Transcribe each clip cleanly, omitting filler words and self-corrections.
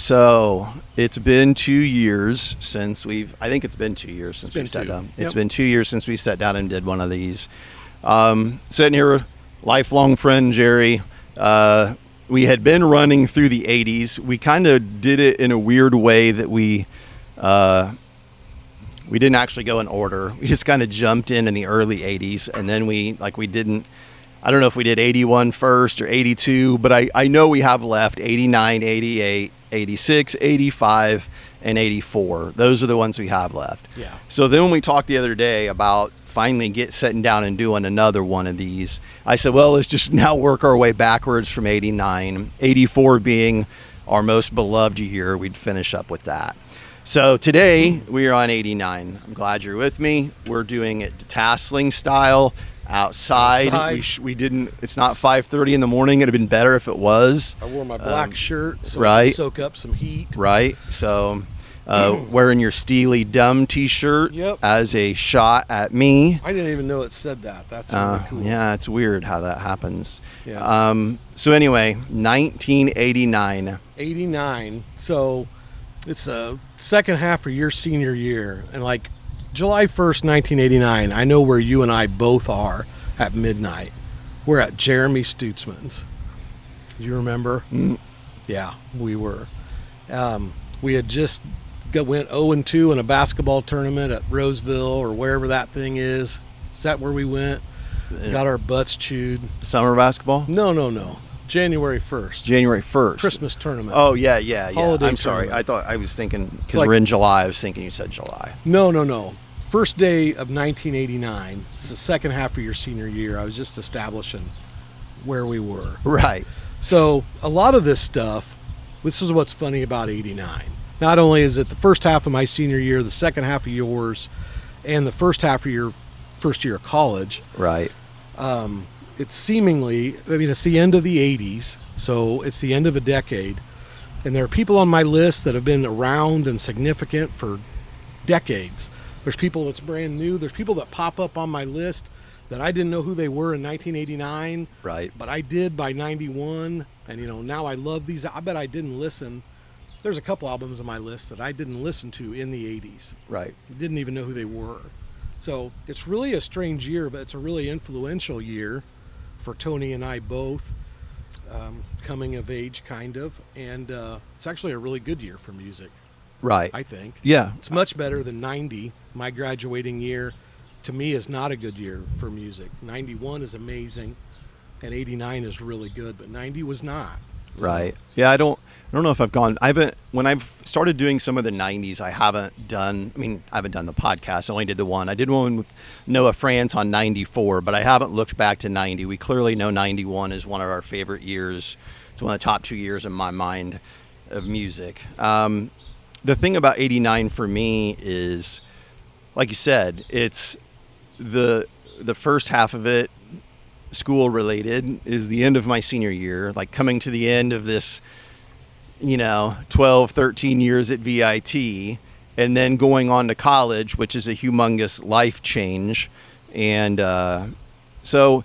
So it's been 2 years since I think it's been 2 years since we sat down. Yep. It's been 2 years since we sat down and did one of these. Sitting here with lifelong friend Jerry. We had been running through the 80s. We kind of did it in a weird way that we didn't actually go in order. We just kind of jumped in the early 80s, and then we didn't. I don't know if we did 81 first or 82, but I know we have left 89, 88, 86, 85, and 84. Those are the ones we have left. Yeah. So then when we talked the other day about finally sitting down and doing another one of these, I said, well, let's just now work our way backwards from 89, 84 being our most beloved year. We'd finish up with that. So today we are on 89. I'm glad you're with me. We're doing it tasseling style. Outside. We didn't. It's not 5:30 in the morning. It'd have been better if it was. I wore my black shirt so right. I could soak up some heat. Right. So, wearing your Steely Dumb T-shirt as a shot at me. I didn't even know it said that. That's really cool. Yeah, it's weird how that happens. Yeah. So anyway, 1989. 89. So it's the second half of your senior year, and like July 1st, 1989, I know where you and I both are at midnight. We're at Jeremy Stutzman's. Do you remember? Yeah, we were. We had just went 0-2 in a basketball tournament at Roseville or wherever that thing is. Is that where we went? Got our butts chewed. Summer basketball? No. January 1st. January 1st. Christmas tournament. Oh, yeah. Holiday I'm sorry. tournament. I thought I was thinking, because we're in July, I was thinking you said July. No. First day of 1989. It's the second half of your senior year. I was just establishing where we were. Right. So a lot of this stuff, this is what's funny about 89. Not only is it the first half of my senior year, the second half of yours, and the first half of your first year of college. Right. It's seemingly, it's the end of the 80s, so it's the end of a decade. And there are people on my list that have been around and significant for decades. There's people that's brand new. There's people that pop up on my list that I didn't know who they were in 1989. Right. But I did by 91. And, now I love these. I bet I didn't listen. There's a couple albums on my list that I didn't listen to in the 80s. Right. Didn't even know who they were. So it's really a strange year, but it's a really influential year for Tony and I both, coming of age kind of. And it's actually a really good year for music. Right. I think. Yeah. It's much better than 90. My graduating year, to me, is not a good year for music. 91 is amazing, and 89 is really good, but 90 was not. So. Right. Yeah, I don't know if when I've started doing some of the 90s, I haven't done the podcast. I only did the one. I did one with Noah France on 94, but I haven't looked back to 90. We clearly know 91 is one of our favorite years. It's one of the top 2 years in my mind of music. The thing about 89 for me is, like you said, it's the first half of it, school related, is the end of my senior year, like coming to the end of this, 12, 13 years at VIT, and then going on to college, which is a humongous life change. And so,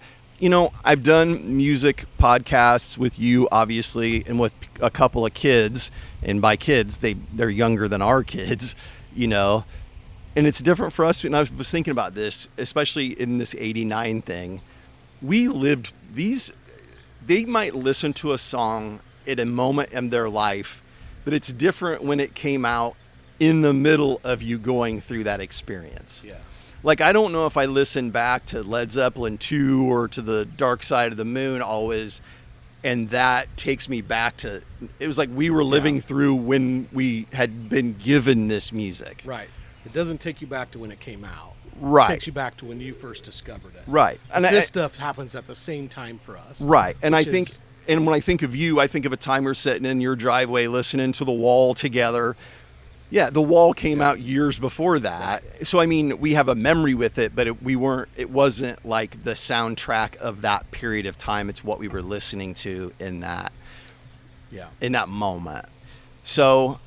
I've done music podcasts with you, obviously, and with a couple of kids. And by kids, they're younger than our kids, And it's different for us. And I was thinking about this, especially in this 89 thing. We lived these. They might listen to a song at a moment in their life, but it's different when it came out in the middle of you going through that experience. Yeah. Like, I don't know if I listen back to Led Zeppelin 2 or to the Dark Side of the Moon always, and that takes me back to, it was like we were living through when we had been given this music. Right. It doesn't take you back to when it came out. Right. It takes you back to when you first discovered it. Right. And this stuff happens at the same time for us. Right. And and when I think of you, I think of a time we're sitting in your driveway listening to The Wall together. Yeah, The Wall came out years before that. Right. So, we have a memory with it, but it wasn't like the soundtrack of that period of time. It's what we were listening to in that in that moment. So,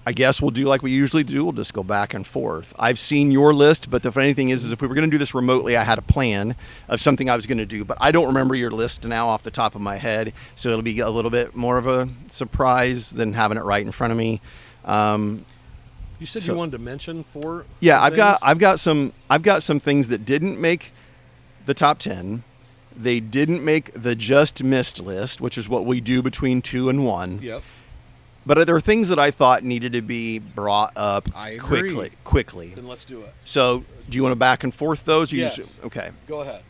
I guess we'll do like we usually do. We'll just go back and forth. I've seen your list, but the funny thing is if we were going to do this remotely, I had a plan of something I was going to do, but I don't remember your list now off the top of my head, so it'll be a little bit more of a surprise than having it right in front of me. You said you wanted to mention 4. Yeah, I've got some things that didn't make the top 10. They didn't make the just missed list, which is what we do between 2 and 1. Yep. But there are things that I thought needed to be brought up quickly. Then let's do it. So, do you want to back and forth those? Yes. Okay. Go ahead.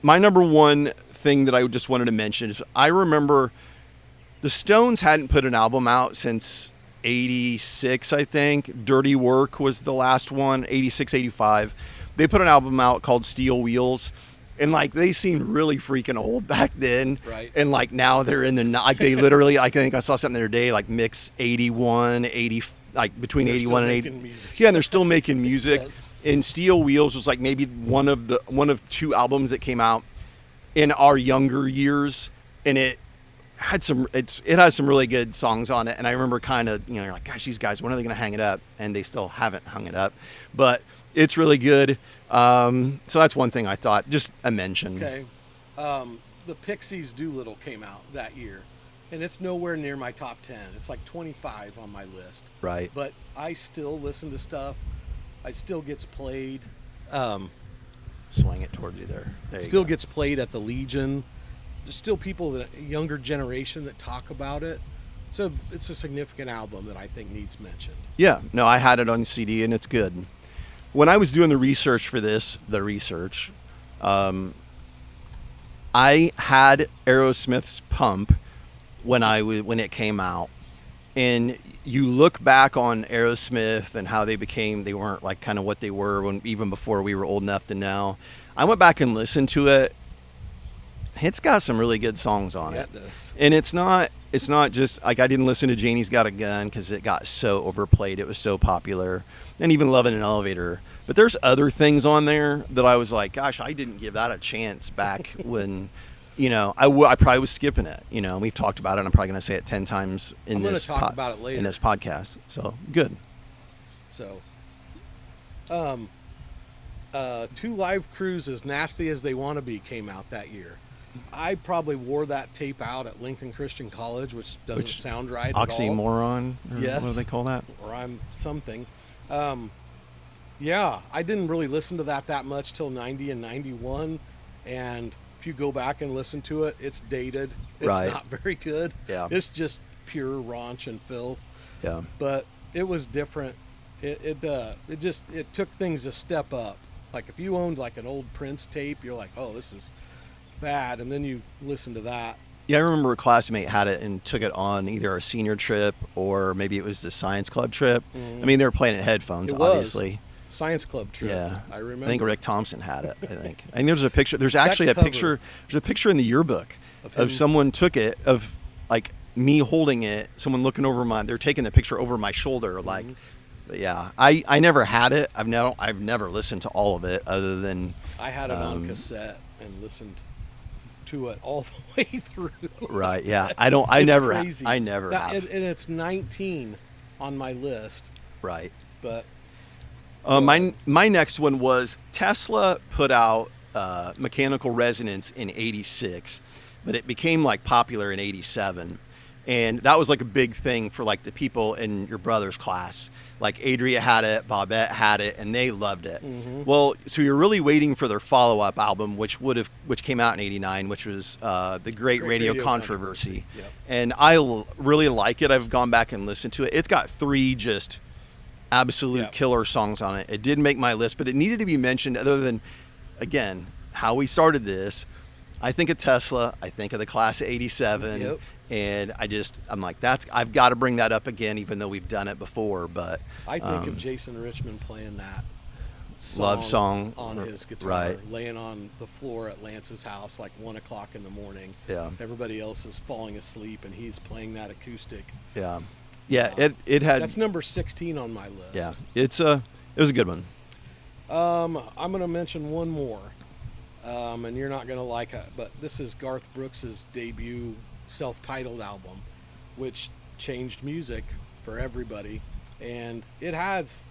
My number one thing that I just wanted to mention is I remember the Stones hadn't put an album out since 86, I think. Dirty Work was the last one, 86, 85. They put an album out called Steel Wheels. And like they seemed really freaking old back then, right? And like now they're in the like they literally. I think I saw something the other day like mix 81, 80, like between they're 81 and 80. Music. Yeah, and they're still making music. Yes. And Steel Wheels was like maybe one of 2 albums that came out in our younger years, and it has some really good songs on it. And I remember kind of you're like, gosh, these guys, when are they going to hang it up? And they still haven't hung it up, but it's really good. So that's one thing I thought, just a mention. Okay. The Pixies' Doolittle came out that year, and it's nowhere near my top 10. It's like 25 on my list. Right. But I still listen to stuff. It still gets played. Swing it towards you there. Still gets played at the Legion. There's still people, that younger generation, that talk about it. So it's a significant album that I think needs mentioned. Yeah. No, I had it on CD, and it's good. When I was doing the research for this, I had Aerosmith's Pump when it came out, and you look back on Aerosmith and how they weren't like kind of what they were even before we were old enough to know. I went back and listened to it. It's got some really good songs on it. It does. And it's not just like I didn't listen to Janie's Got a Gun because it got so overplayed. It was so popular. And even Love in an Elevator. But there's other things on there that I was like, gosh, I didn't give that a chance back when, I probably was skipping it. And we've talked about it. I'm probably going to say it 10 times in this talk about it later in this podcast. So good. So, 2 Live Crews, As Nasty as They Want to Be, came out that year. I probably wore that tape out at Lincoln Christian College, which doesn't sound right oxymoron, at all. Yes. What do they call that? Or I'm something. Yeah, I didn't really listen to that much till 90 and 91. And if you go back and listen to it, it's dated. It's not very good. Yeah. It's just pure raunch and filth. Yeah. But it was different. It took things a step up. Like if you owned like an old Prince tape, you're like, oh, this is bad, and then you listen to that. Yeah, I remember a classmate had it and took it on either a senior trip or maybe it was the science club trip. I mean, they were playing it headphones, obviously. Science club trip. Yeah, I remember. I think Rick Thompson had it. I think there's a picture. There's actually a picture. There's a picture in the yearbook of someone took it of like me holding it. Someone looking over they're taking the picture over my shoulder, like. But yeah, I never had it. I've never listened to all of it other than I had it on cassette and listened to it all the way through. Right. Yeah. I never have. And it's 19 on my list. Right. But my next one was Tesla put out Mechanical Resonance in 86, but it became like popular in 87. And that was like a big thing for like the people in your brother's class. Like Adria had it, Bobette had it, and they loved it. Mm-hmm. Well, so you're really waiting for their follow-up album, which came out in '89, which was the Great Radio Controversy. Yep. And I really like it. I've gone back and listened to it. It's got 3 just absolute killer songs on it. It did make my list, but it needed to be mentioned. Other than, again, how we started this. I think of Tesla. I think of the class of '87. Yep. And I'm like, I've got to bring that up again, even though we've done it before. But I think of Jason Richmond playing that love song on his guitar, right, laying on the floor at Lance's house like 1 o'clock in the morning. Yeah. Everybody else is falling asleep, and he's playing that acoustic. Yeah. Yeah. It had. That's number 16 on my list. Yeah. It was a good one. I'm going to mention one more, and you're not going to like it, but this is Garth Brooks's debut self-titled album, which changed music for everybody, and it has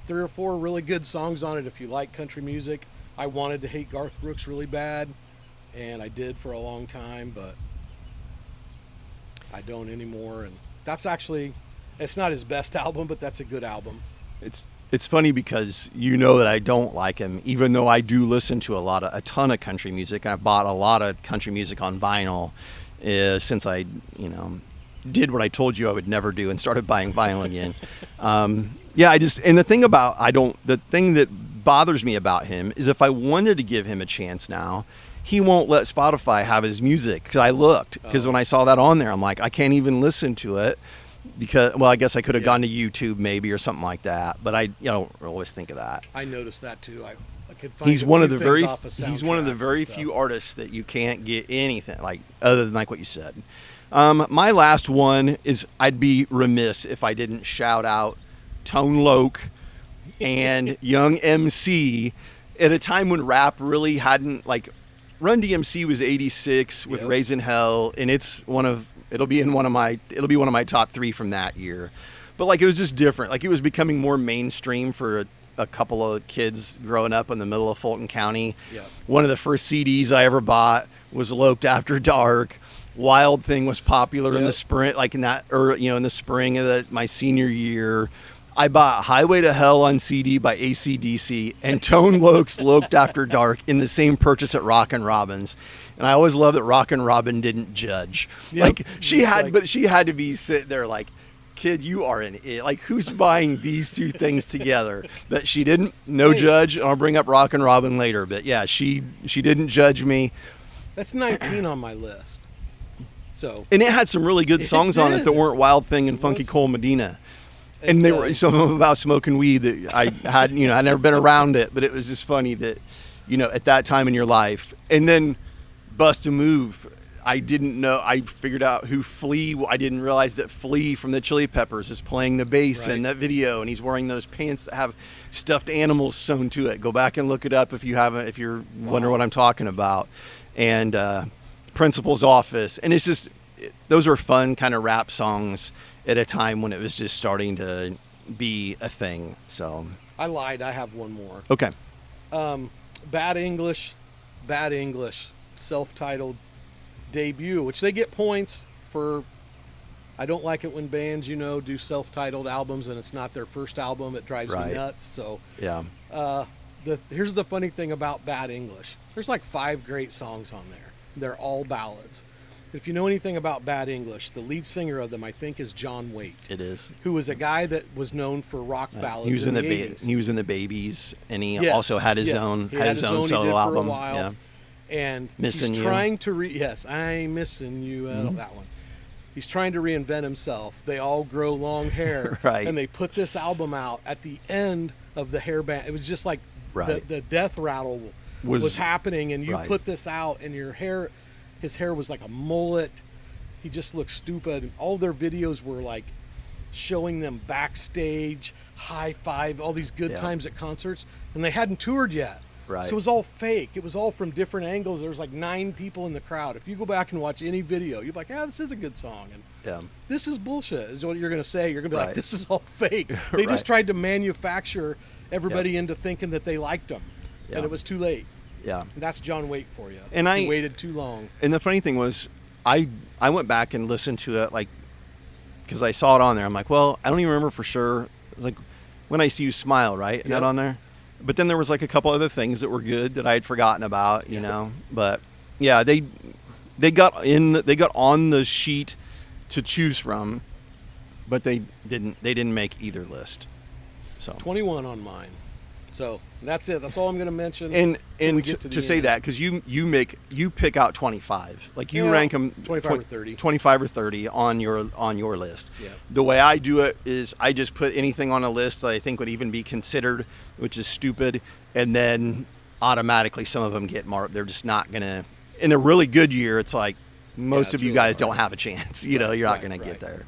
3 or 4 really good songs on it if you like country music. I wanted to hate Garth Brooks really bad, and I did for a long time, but I don't anymore. And that's actually, it's not his best album, but that's a good album. It's funny because you know that I don't like him, even though I do listen to a ton of country music. I've bought a lot of country music on vinyl since I, did what I told you I would never do and started buying vinyl again. And the thing that bothers me about him is if I wanted to give him a chance now, he won't let Spotify have his music. Because when I saw that on there, I'm like, I can't even listen to it. Because, well, I guess I could have gone to YouTube maybe or something like that, but I don't always think of that. I noticed that too. I could find he's one of the very few artists that you can't get anything like other than like what you said. My last one is, I'd be remiss if I didn't shout out Tone Loc and Young MC at a time when rap really hadn't, like, Run DMC was 86 with Raising Hell, and it'll be one of my top 3 from that year. But like, it was just different. Like, it was becoming more mainstream for a couple of kids growing up in the middle of Fulton County. Yeah. One of the first CDs I ever bought was Loped After Dark. Wild Thing was popular in the spring, like in the spring of my senior year. I bought Highway to Hell on CD by AC/DC and Tone Loc's Loped After Dark in the same purchase at Rockin' Robin's. And I always loved that Rockin' Robin didn't judge. Yep. Like, but she had to be sitting there like, kid, you are an idiot. Like, who's buying these two things together? But she didn't. No judge. I'll bring up Rockin' Robin later. But yeah, she didn't judge me. That's 19 on my list. And it had some really good songs on it that weren't Wild Thing and Funky Cole Medina. And they were some of them about smoking weed that I had, I'd never been around it, but it was just funny that, at that time in your life. And then Bust a Move, I didn't know, I figured out who Flea, I didn't realize that Flea from the Chili Peppers is playing the bass in that video, and he's wearing those pants that have stuffed animals sewn to it. Go back and look it up if you're wondering what I'm talking about. And Principal's Office, and it's just, those are fun kind of rap songs at a time when it was just starting to be a thing. So I lied. I have one more. Okay. Bad English, self-titled debut, which they get points for. I don't like it when bands, do self-titled albums and it's not their first album. It drives me nuts. So yeah. Here's the funny thing about Bad English. There's like 5 great songs on there. They're all ballads. If you know anything about Bad English, the lead singer of them, I think, is John Waite. It is. Who was a guy that was known for rock ballads. He was in the 80s. He was in the Babies, and he also had his own solo album. For a while. Yeah. And he's trying to I'm missing you. That one. He's trying to reinvent himself. They all grow long hair, and they put this album out at the end of the hair band. It was just like the death rattle was happening, and you put this out, and his hair was like a mullet. He just looked stupid. All their videos were like showing them backstage, high five, all these good times at concerts, and they hadn't toured yet. Right. So it was all fake. It was all from different angles. There was like 9 people in the crowd. If you go back and watch any video, you're like, this is a good song. And this is bullshit, is what you're going to say. You're going to be like, this is all fake. They just tried to manufacture everybody into thinking that they liked them. Yeah. And it was too late. Yeah. And that's John Waite for you. And he waited too long. And the funny thing was, I went back and listened to it, like, because I saw it on there. I'm like, well, I don't even remember for sure. It was like, When I See You Smile, right? Isn't that on there? But then there was like a couple other things that were good that I had forgotten about, you know. But yeah, they got on the sheet to choose from, but they didn't make either list. So 21 on mine. So that's it. That's all I'm going to mention. And to say that, because you pick out 25, like you rank them 25 or 30, 25 or 30 on your list. Yeah. The way I do it is I just put anything on a list that I think would even be considered, which is stupid, and then automatically some of them get marked. They're just not gonna. In a really good year, it's like most of you guys don't have a chance. You're not gonna get there.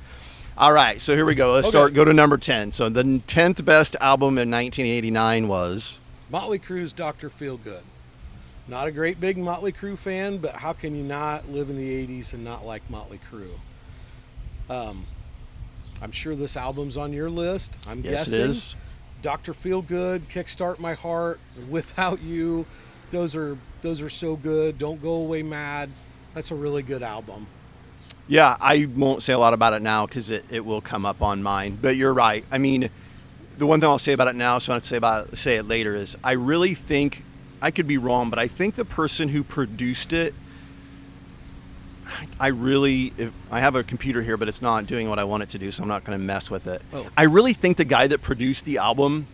All right, so here we go. Let's go to number 10. So the 10th best album in 1989 was Motley Crue's Dr. Feelgood. Not a great big Motley Crue fan, but how can you not live in the 80s and not like Motley Crue? I'm sure this album's on your list. I'm Yes, guessing. it is. Dr. Feelgood, Kickstart My Heart, Without You. Those are so good. Don't Go Away Mad. That's a really good album. Yeah, I won't say a lot about it now because it will come up on mine. But you're right. I mean, the one thing I'll say about it now, so I don't say it later, is I really think, I could be wrong, but I think the person who produced it, I have a computer here, but it's not doing what I want it to do, so I'm not going to mess with it. Oh. I really think the guy that produced the album,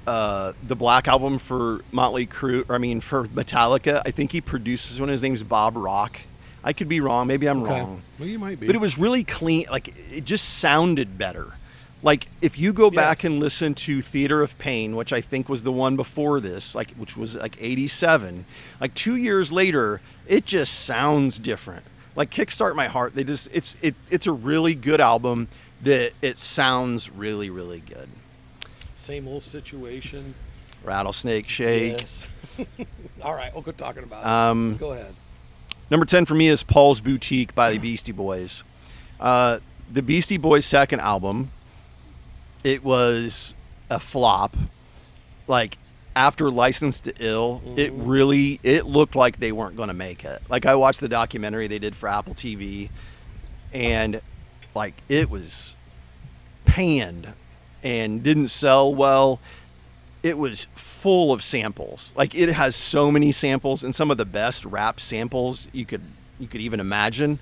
the Black Album for Motley Crue, for Metallica, I think he produces one. His name's Bob Rock. I could be wrong. Maybe I'm wrong. Well, you might be. But it was really clean. Like, it just sounded better. Like, if you go back and listen to Theater of Pain, which I think was the one before this, which was 87, 2 years later, it just sounds different. Like Kickstart My Heart, it's a really good album that it sounds really, really good. Same old situation. Rattlesnake Shake. Yes. All right, we'll go talking about it. Go ahead. Number 10 for me is Paul's Boutique by the Beastie Boys. The Beastie Boys' second album, it was a flop. Like, after License to Ill, it looked like they weren't going to make it. Like, I watched the documentary they did for Apple TV, and it was panned and didn't sell well. It was full of samples. Like, it has so many samples and some of the best rap samples you could even imagine.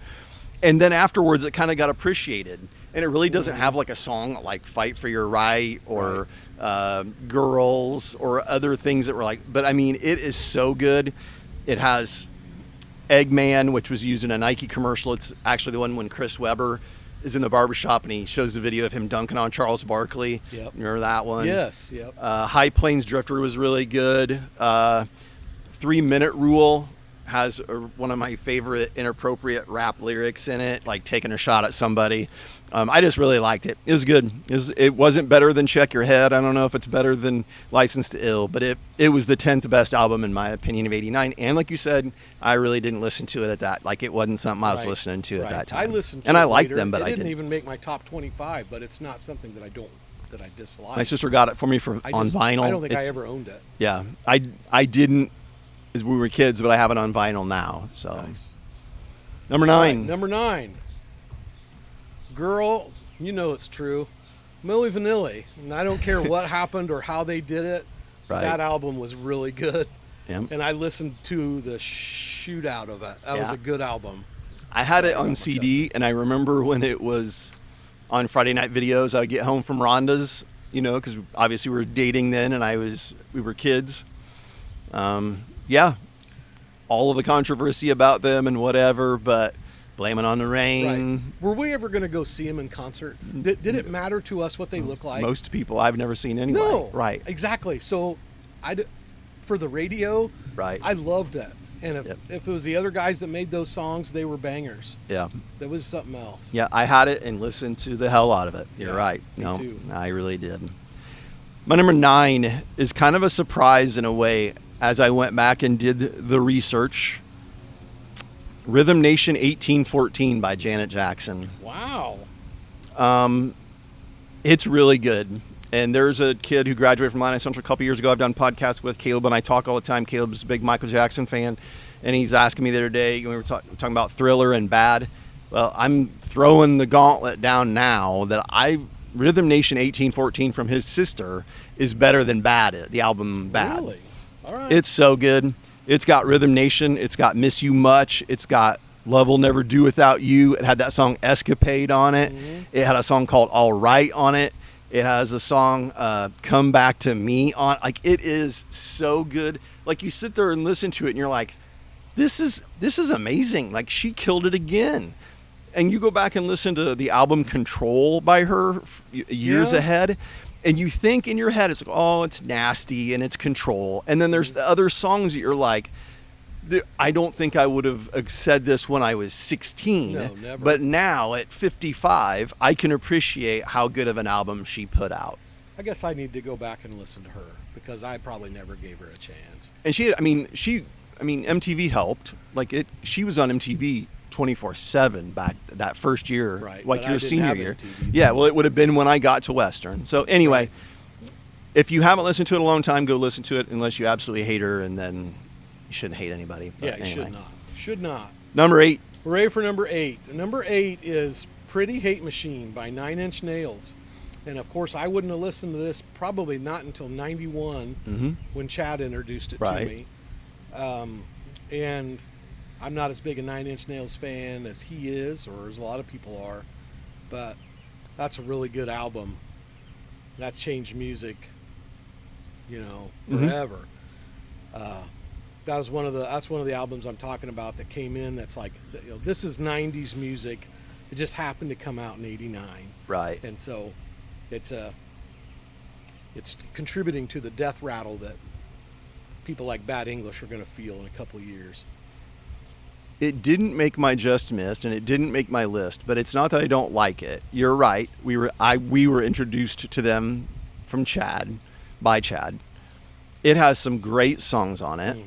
And then afterwards, it kind of got appreciated. And it really doesn't have a song like Fight for Your Right or Girls or other things that were but I mean, it is so good. It has Eggman, which was used in a Nike commercial. It's actually the one when Chris Webber is in the barbershop and he shows the video of him dunking on Charles Barkley. Yep. Remember that one? Yes, yep. High Plains Drifter was really good. 3 Minute Rule has one of my favorite inappropriate rap lyrics in it, like taking a shot at somebody. I just really liked it. It was good. It wasn't better than Check Your Head. I don't know if it's better than License to Ill, but it was the 10th best album in my opinion of 89. And like you said, I really didn't listen to it at that. Like, it wasn't something I was listening to at that time. I listened to and it I liked later. them, but it I didn't didn't even make my top 25, but it's not something that I dislike. My sister got it for me on vinyl. I don't think I ever owned it. Yeah, I didn't as we were kids, but I have it on vinyl now. So, nice. Number 9. Right, number 9. Girl, you know it's true. Milli Vanilli. And I don't care what happened or how they did it. Right. That album was really good. Yep. And I listened to the shootout of it. That was a good album. I had it on CD, and I remember when it was on Friday night videos. I would get home from Rhonda's, because obviously we were dating then, and we were kids. Yeah, all of the controversy about them and whatever, but Blame It on the Rain. Right. Were we ever going to go see them in concert? Did it matter to us what they look like? Most people I've never seen anyway. No. Right. Exactly. So, for the radio, right, I loved it. And if it was the other guys that made those songs, they were bangers. Yeah. That was something else. Yeah, I had it and listened to the hell out of it. You're right. Me too. I really did. My number 9 is kind of a surprise in a way as I went back and did the research. Rhythm Nation 1814 by Janet Jackson. Wow. It's really good. And there's a kid who graduated from Line Central a couple years ago. I've done podcasts with Caleb, and I talk all the time. Caleb's a big Michael Jackson fan, and he's asking me the other day, we were talking about Thriller and Bad. Well, I'm throwing the gauntlet down now that Rhythm Nation 1814 from his sister is better than Bad, the album Bad. Really? All right. It's so good. It's got Rhythm Nation. It's got Miss You Much. It's got Love Will Never Do Without You. It had that song Escapade on it. Mm-hmm. It had a song called All Right on it. It has a song Come Back to Me on. It is so good. Like, you sit there and listen to it and you're like, this is amazing. Like, she killed it again. And you go back and listen to the album Control by her years ahead, and you think in your head, it's like, oh, it's nasty and it's Control. And then there's the other songs that you're like, I don't think I would have said this when I was 16. No, never. But now at 55, I can appreciate how good of an album she put out. I guess I need to go back and listen to her because I probably never gave her a chance. And MTV helped. She was on MTV 24/7 back that first year, Right, like but I your didn't senior have year. MTV then. Yeah, well, it would have been when I got to Western. So anyway, Right. if you haven't listened to it in a long time, go listen to it unless you absolutely hate her, and then you shouldn't hate anybody. But Yeah, you anyway. should not. Should not. Number 8. We're ready for number 8. Number 8 is Pretty Hate Machine by 9 Inch Nails. And of course, I wouldn't have listened to this probably not until 91 when Chad introduced it to Right. me. And I'm not as big a 9 Inch Nails fan as he is, or as a lot of people are. But that's a really good album. That changed music, forever. That's one of the albums I'm talking about that came in. That's like, this is 90s music. It just happened to come out in '89, Right. and so it's contributing to the death rattle that people like Bad English are going to feel in a couple of years. It didn't make my just missed, and it didn't make my list. But it's not that I don't like it. You're right. We were introduced to them from Chad, by Chad. It has some great songs on it.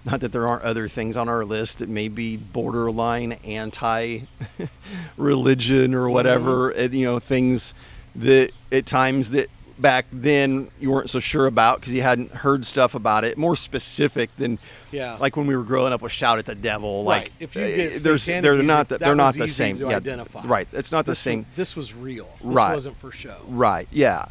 Not that there aren't other things on our list that may be borderline anti-religion or whatever. Things that at times that back then you weren't so sure about because you hadn't heard stuff about it. More specific than like when we were growing up with "Shout at the Devil." Right. Like If you get they're satanic not music, they're that not was the easy same. to identify. Right. It's not the same. This was real. This Right. wasn't for show. Right. Yeah.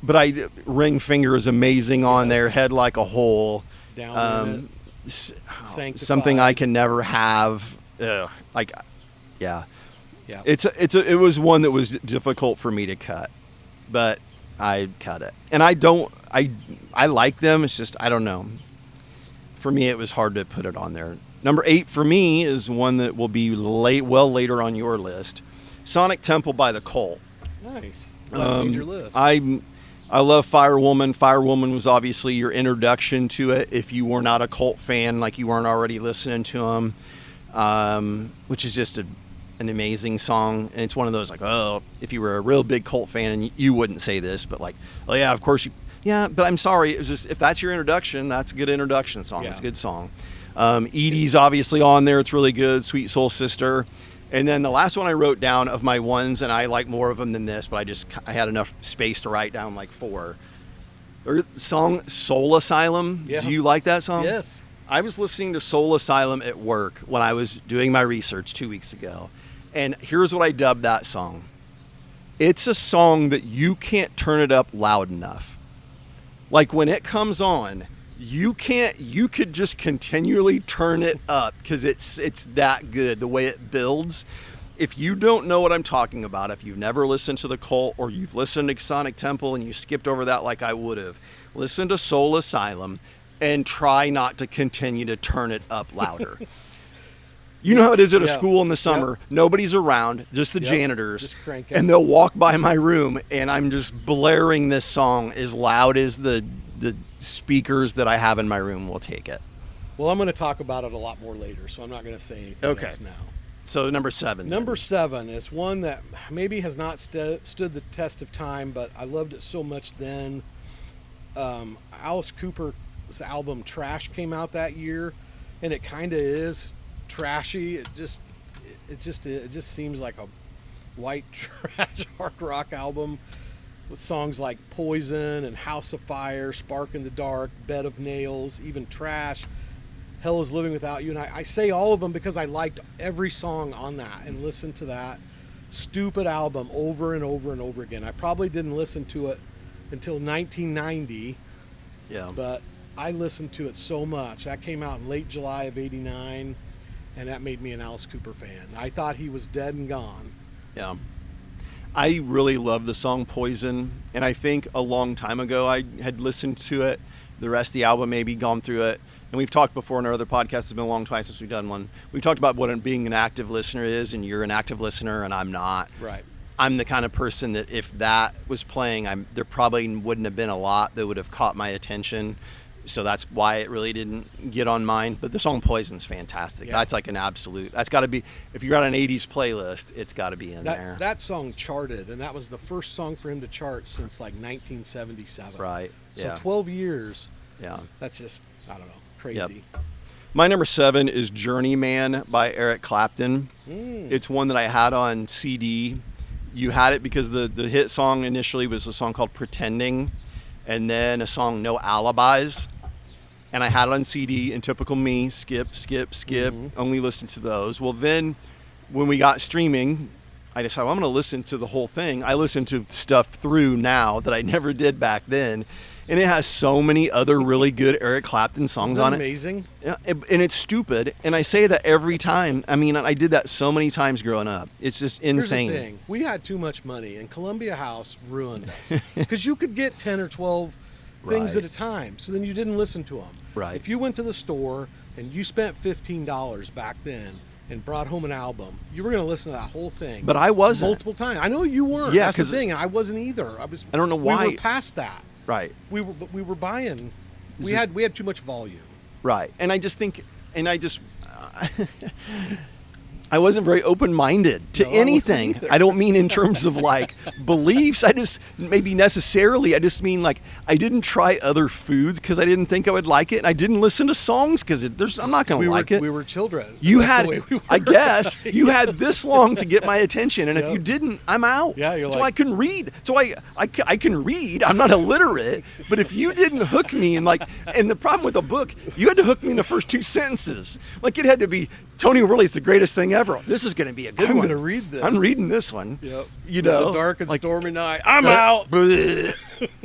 But Ring Finger is amazing on there. Head Like a Hole. Down Something I Can Never Have. Yeah. Yeah. It was one that was difficult for me to cut, but I cut it. And I like them. It's just, I don't know. For me, it was hard to put it on there. Number 8 for me is one that will be later on your list. Sonic Temple by The Cult. Nice. Made your list. I love Firewoman. Firewoman was obviously your introduction to it if you were not a Cult fan, like you weren't already listening to them, which is just an amazing song. And it's one of those if you were a real big Cult fan, and you wouldn't say this, but oh yeah, of course you. Yeah, but I'm sorry. It was just, if that's your introduction, that's a good introduction song. Yeah. It's a good song. Edie's obviously on there. It's really good. Sweet Soul Sister. And then the last one I wrote down of my ones, and I like more of them than this, but I had enough space to write down 4. Song Soul Asylum. Yeah. Do you like that song? Yes. I was listening to Soul Asylum at work when I was doing my research 2 weeks ago. And here's what I dubbed that song. It's a song that you can't turn it up loud enough. Like when it comes on, you could just continually turn it up because it's that good, the way it builds. If you don't know what I'm talking about, if you've never listened to The Cult or you've listened to Sonic Temple and you skipped over that like I would have, listen to Soul Asylum and try not to continue to turn it up louder. You know how it is at a school in the summer. Yep. Nobody's around, just the janitors. Just crank it. And they'll walk by my room and I'm just blaring this song as loud as the speakers that I have in my room will take it. Well, I'm going to talk about it a lot more later, so I'm not going to say anything else now. So number 7. Number 7 is one that maybe has not stood the test of time, but I loved it so much then. Alice Cooper's album Trash came out that year, and it kind of is trashy. It just seems like a white trash hard rock album with songs like Poison and House of Fire, Spark in the Dark, Bed of Nails, even Trash, Hell is Living Without You. And I say all of them because I liked every song on that and listened to that stupid album over and over and over again. I probably didn't listen to it until 1990. Yeah. But I listened to it so much. That came out in late July of '89, and that made me an Alice Cooper fan. I thought he was dead and gone. Yeah. I really love the song Poison, and I think a long time ago I had listened to it, the rest of the album, maybe gone through it, and we've talked before in our other podcasts. It's been a long time since we've done one. We've talked about what being an active listener is, and you're an active listener, and I'm not. Right. I'm the kind of person that if that was playing, there probably wouldn't have been a lot that would have caught my attention. So that's why it really didn't get on mine. But the song Poison's fantastic. Yeah. That's like an absolute. That's got to be, if you're on an 80s playlist, it's got to be in there. That song charted, and that was the first song for him to chart since like 1977. Right. So 12 years. Yeah. That's just, I don't know, crazy. Yep. My number 7 is Journeyman by Eric Clapton. It's one that I had on CD. You had it because the hit song initially was a song called Pretending, and then a song No Alibis. And I had it on CD, and typical me, skip, only listen to those. Well, then when we got streaming, I decided, well, I'm going to listen to the whole thing. I listen to stuff through now that I never did back then. And it has so many other really good Eric Clapton songs on it. Amazing. Yeah, and it's stupid. And I say that every time. I mean, I did that so many times growing up. It's just insane. Here's the thing. We had too much money, and Columbia House ruined us. Because you could get 10 or 12 things Right. at a time, so then you didn't listen to them. Right. If you went to the store and you spent $15 back then and brought home an album, you were going to listen to that whole thing. But I wasn't. Multiple times. I know you weren't. Yeah, that's the 'cause thing, and I wasn't either. I don't know why. We were past that. Right. We were buying. This We is- had too much volume. Right. And I just think, I wasn't very open-minded to No, I wasn't anything. either. I don't mean in terms of like beliefs. I just maybe necessarily. I just mean like I didn't try other foods because I didn't think I would like it, and I didn't listen to songs because I'm not going to like it. We were children. You That's had, the way we were. I guess, you had this long to get my attention, and if you didn't, I'm out. Yeah, you're so like- I couldn't read. So I can read. I'm not illiterate, but if you didn't hook me and the problem with a book, you had to hook me in the first 2 sentences. Like it had to be Tony Wherley's the greatest thing ever. This is going to be a good I'm one. gonna read this. I'm reading this one. Yep. You It was know, a dark and like, stormy night. I'm out.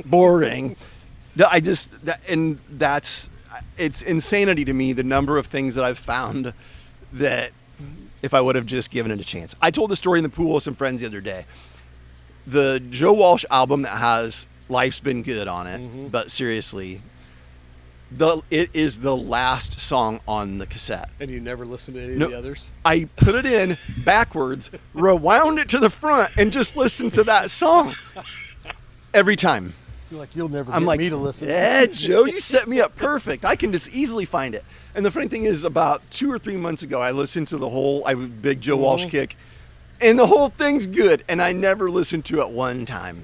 Boring. No, it's insanity to me, the number of things that I've found that if I would have just given it a chance. I told the story in the pool with some friends the other day. The Joe Walsh album that has Life's Been Good on it, but seriously, it is the last song on the cassette. And you never listened to any No. of the others? I put it in backwards, rewound it to the front, and just listened to that song every time. You're like, you'll never I'm get like, me to listen. yeah, Joe, you set me up perfect. I can just easily find it. And the funny thing is, about 2 or 3 months ago, I listened to the whole, I was a big Joe Walsh kick, and the whole thing's good. And I never listened to it one time.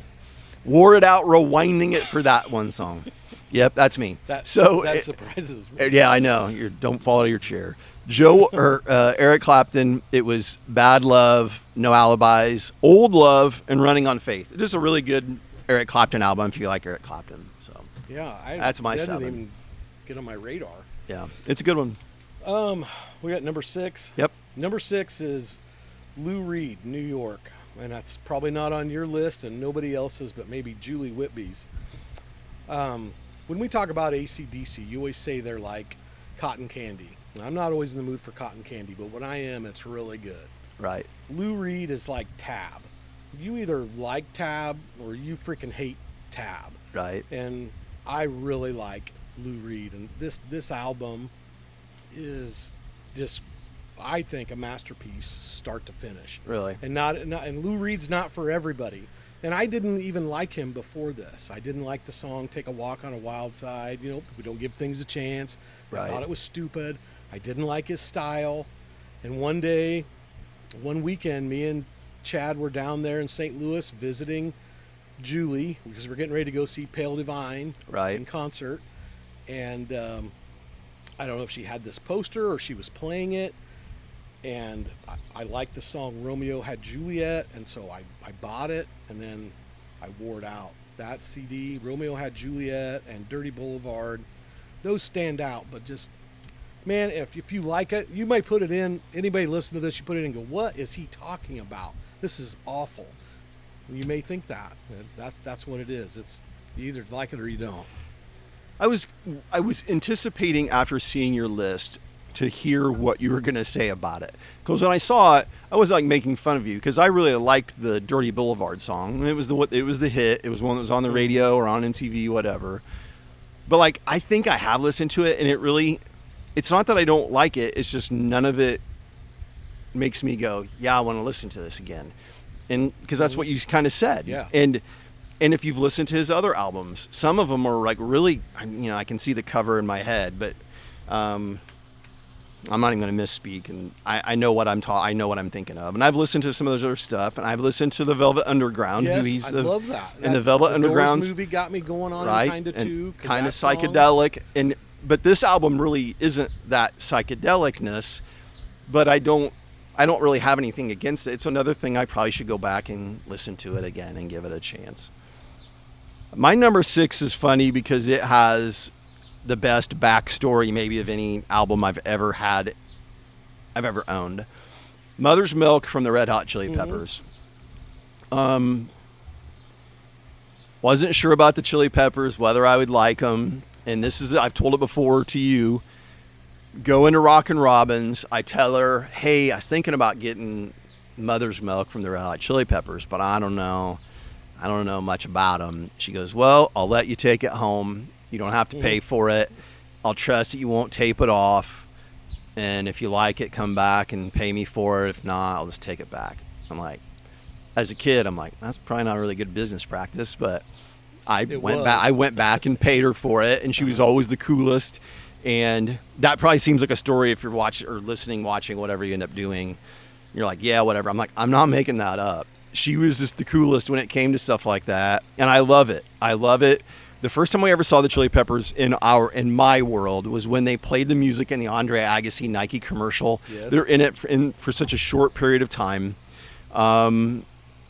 Wore it out, rewinding it for that one song. Yep, that's me. That surprises me. Yeah, I know. Don't fall out of your chair. Eric Clapton. It was Bad Love, No Alibis, Old Love, and Running on Faith. Just a really good Eric Clapton album if you like Eric Clapton. So Yeah, That's my that 7. didn't even get on my radar. yeah, it's a good one. We got number 6. Yep. Number 6 is Lou Reed, New York. And that's probably not on your list and nobody else's, but maybe Julie Whitby's. When we talk about AC/DC, you always say they're like cotton candy. And I'm not always in the mood for cotton candy, but when I am, it's really good. Right. Lou Reed is like Tab. You either like Tab or you freaking hate Tab. Right. And I really like Lou Reed, and this album is just, I think, a masterpiece, start to finish. Really. And Lou Reed's not for everybody. And I didn't even like him before this. I didn't like the song "Take a Walk on a Wild Side." You know, we don't give things a chance. Right. I thought it was stupid. I didn't like his style. And one weekend, me and Chad were down there in St. Louis visiting Julie because we're getting ready to go see Pale Divine Right. in concert. And I don't know if she had this poster or she was playing it. And I liked the song Romeo Had Juliet, and so I bought it, and then I wore it out. That CD, Romeo Had Juliet and Dirty Boulevard, those stand out, but just, man, if you like it, you might put it in, anybody listen to this, you put it in and go, what is he talking about? This is awful. And you may think that. That's what it is. It's, you either like it or you don't. I was anticipating after seeing your list to hear what you were going to say about it. Because when I saw it, I was like making fun of you because I really liked the Dirty Boulevard song. It was the hit. It was one that was on the radio or on MTV, whatever. But like, I think I have listened to it, and it's not that I don't like it. It's just none of it makes me go, yeah, I want to listen to this again. And because that's what you kind of said. Yeah. And if you've listened to his other albums, some of them are like really, I can see the cover in my head, but I'm not even going to misspeak, and I know what I know what I'm thinking of. And I've listened to some of those other stuff, and I've listened to the Velvet Underground. Yes, I love that. And the Velvet the Underground movie got me going on right, kind of too. kind of psychedelic. but this album really isn't that psychedelicness, but I don't really have anything against it. It's another thing I probably should go back and listen to it again and give it a chance. My number 6 is funny because it has the best backstory maybe of any album I've ever owned. Mother's Milk from the Red Hot Chili Peppers. Wasn't sure about the Chili Peppers, whether I would like them. And this is, I've told it before to you. Go into Rockin' Robin's. I tell her, hey, I was thinking about getting Mother's Milk from the Red Hot Chili Peppers, but I don't know much about them. She goes, well, I'll let you take it home. You don't have to pay for it. I'll trust that you won't tape it off. And if you like it, come back and pay me for it. If not, I'll just take it back. I'm like, as a kid, I'm like, that's probably not a really good business practice, but I went back and paid her for it, and she was always the coolest. And that probably seems like a story if you're watching or listening, watching, whatever you end up doing. You're like, yeah, whatever. I'm like, I'm not making that up. She was just the coolest when it came to stuff like that, and I love it. I love it. The first time we ever saw the Chili Peppers in my world was when they played the music in the Andre Agassi Nike commercial. Yes. They're in it for such a short period of time.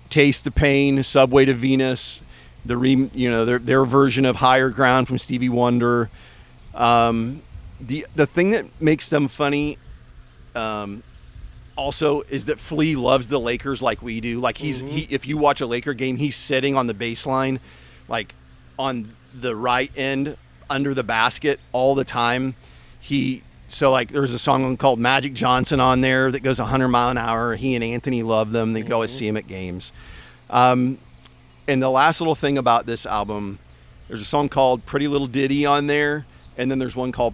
Taste the Pain, Subway to Venus, their version of Higher Ground from Stevie Wonder. The thing that makes them funny also is that Flea loves the Lakers like we do. Like if you watch a Laker game, he's sitting on the baseline, like on the right end under the basket all the time. There's a song called Magic Johnson on there that goes 100 mile an hour. He and Anthony love them. They could always see him at games. And the last little thing about this album, there's a song called Pretty Little Ditty on there. And then there's one called,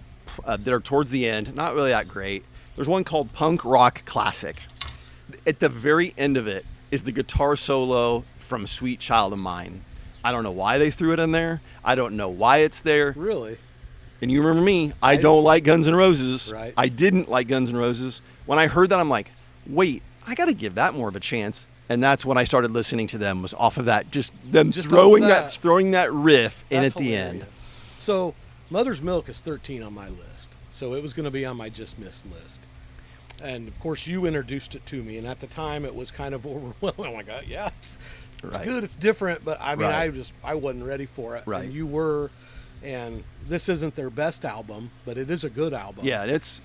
they're towards the end, not really that great. There's one called Punk Rock Classic. At the very end of it is the guitar solo from Sweet Child of Mine. I don't know why they threw it in there. I don't know why it's there. Really? And you remember me, I don't like Guns N' Roses. Right. I didn't like Guns N' Roses. When I heard that, I'm like, wait, I got to give that more of a chance. And that's when I started listening to them, was off of that, just throwing that riff in at the end. So Mother's Milk is 13 on my list. So it was going to be on my just missed list. And of course you introduced it to me, and at the time it was kind of overwhelming. I'm like, yeah, it's good, it's different, but I mean, I wasn't ready for it. Right. And you were, and this isn't their best album, but it is a good album. Yeah, it's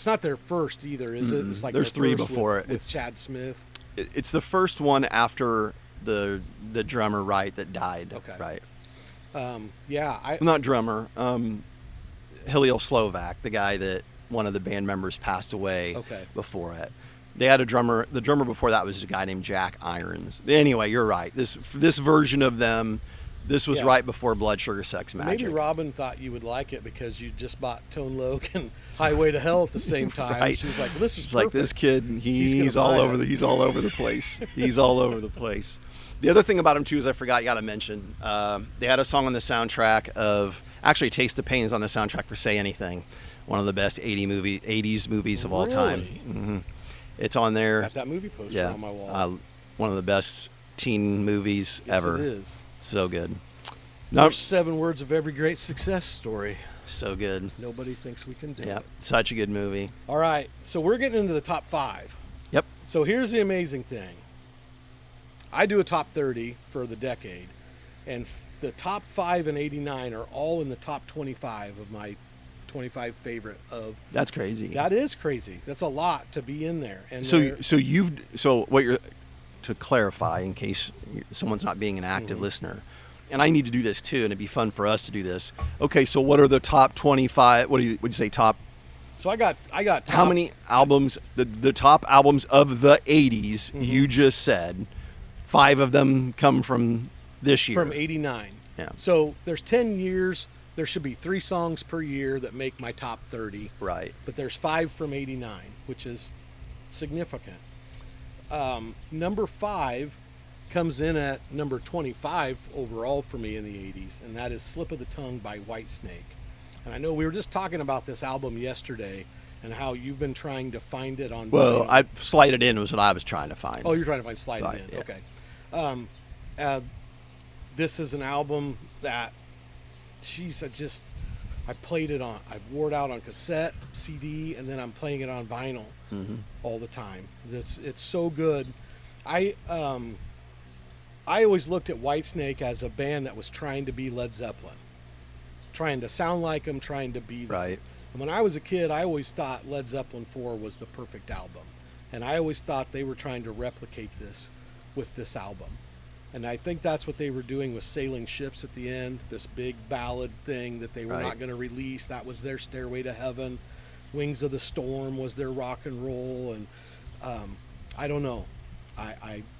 not their first either, is it? It's like there's three before it. With Chad Smith. It's the first one after the drummer, right, that died. Okay. Right. Not drummer. Hillel Slovak, the guy that one of the band members passed away before it. They had a drummer. The drummer before that was a guy named Jack Irons. Anyway, you're right. This version of them, this was right before Blood Sugar Sex Magic. Maybe Robin thought you would like it because you just bought Tone Loc and Highway to Hell at the same time. Right. She was like, well, "This is perfect." like this kid. He's all over the place. He's all over the place. The other thing about him too is I forgot. You got to mention. They had a song on the soundtrack of. Actually, Taste the Pain is on the soundtrack for Say Anything, one of the best 80s movies of all time. Mm-hmm. It's on there. Got that movie poster on my wall. One of the best teen movies ever. It is. So good. First 7 words of every great success story. So good. Nobody thinks we can do it. Such a good movie. All right, so we're getting into the top 5. Yep. So here's the amazing thing. I do a top 30 for the decade, and the top 5 and 89 are all in the top 25 of my 25 favorite of. That's crazy. That is crazy. That's a lot to be in there. And to clarify, in case someone's not being an active listener, and I need to do this too, and it'd be fun for us to do this. Okay, so what are the top 25? Would you say top? So I got top, how many albums? The top albums of the 80s. You just said 5 of them come from this year. From 89. Yeah. So there's 10 years. There should be 3 songs per year that make my top 30. Right. But there's 5 from 89, which is significant. Number 5 comes in at number 25 overall for me in the 80s, and that is Slip of the Tongue by Whitesnake. And I know we were just talking about this album yesterday and how you've been trying to find it on. Well, I Slide It In was what I was trying to find. Oh, you're trying to find Slide It In. Yeah. Okay. This is an album that, I wore it out on cassette, CD, and then I'm playing it on vinyl all the time. It's so good. I always looked at Whitesnake as a band that was trying to be Led Zeppelin, trying to sound like them, trying to be them. Right. And when I was a kid, I always thought Led Zeppelin 4 was the perfect album. And I always thought they were trying to replicate this with this album. And I think that's what they were doing with Sailing Ships at the end, this big ballad thing that they were not going to release. That was their Stairway to Heaven. Wings of the Storm was their rock and roll. And I don't know.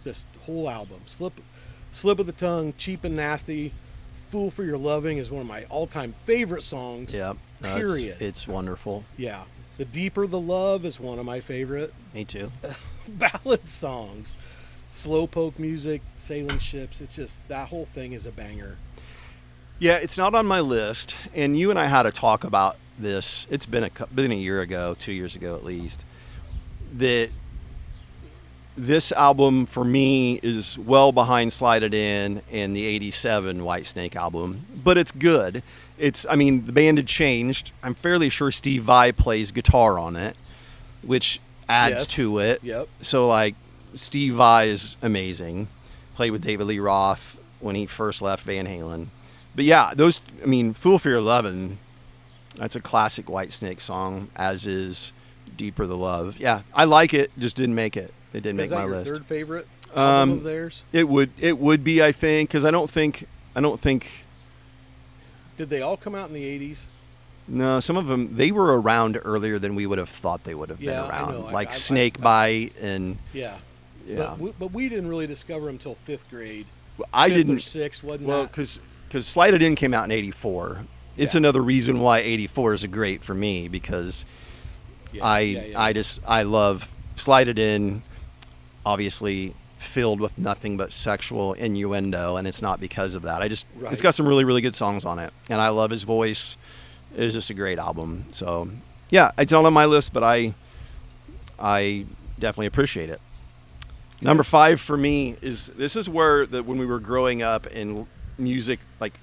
This whole album, Slip of the Tongue, Cheap and Nasty, Fool for Your Loving is one of my all-time favorite songs. Yeah. No, period. It's wonderful. Yeah. The Deeper the Love is one of my favorite Me too. ballad songs. Slowpoke music, Sailing Ships. It's just, that whole thing is a banger. Yeah, it's not on my list. And you and I had a talk about this. It's been a year ago, 2 years ago at least, that this album for me is well behind Slide It In and the 87 Whitesnake album, but it's good. The band had changed. I'm fairly sure Steve Vai plays guitar on it, which adds to it. Yep. So like Steve Vai is amazing. Played with David Lee Roth when he first left Van Halen. But yeah, Fool for Your Lovin', that's a classic Whitesnake song, as is Deeper the Love. Yeah, I like it, just didn't make it. It didn't make my list. Is that your third favorite album of theirs? It would be, I think, because I don't think. Did they all come out in the 80s? No, some of them, they were around earlier than we would have thought they would have been around. I know. Like Snakebite and... Yeah. Yeah. But we didn't really discover them until 5th grade. I Fifth didn't... or 6th, wasn't well, that? because Slide It In came out in 84. It's another reason why 84 is a great for me, because I love Slide It In, obviously filled with nothing but sexual innuendo, and it's not because of that. It's got some really, really good songs on it, and I love his voice. It's just a great album. So, yeah, it's not on my list, but I definitely appreciate it. Number 5 for me is where when we were growing up in music, like,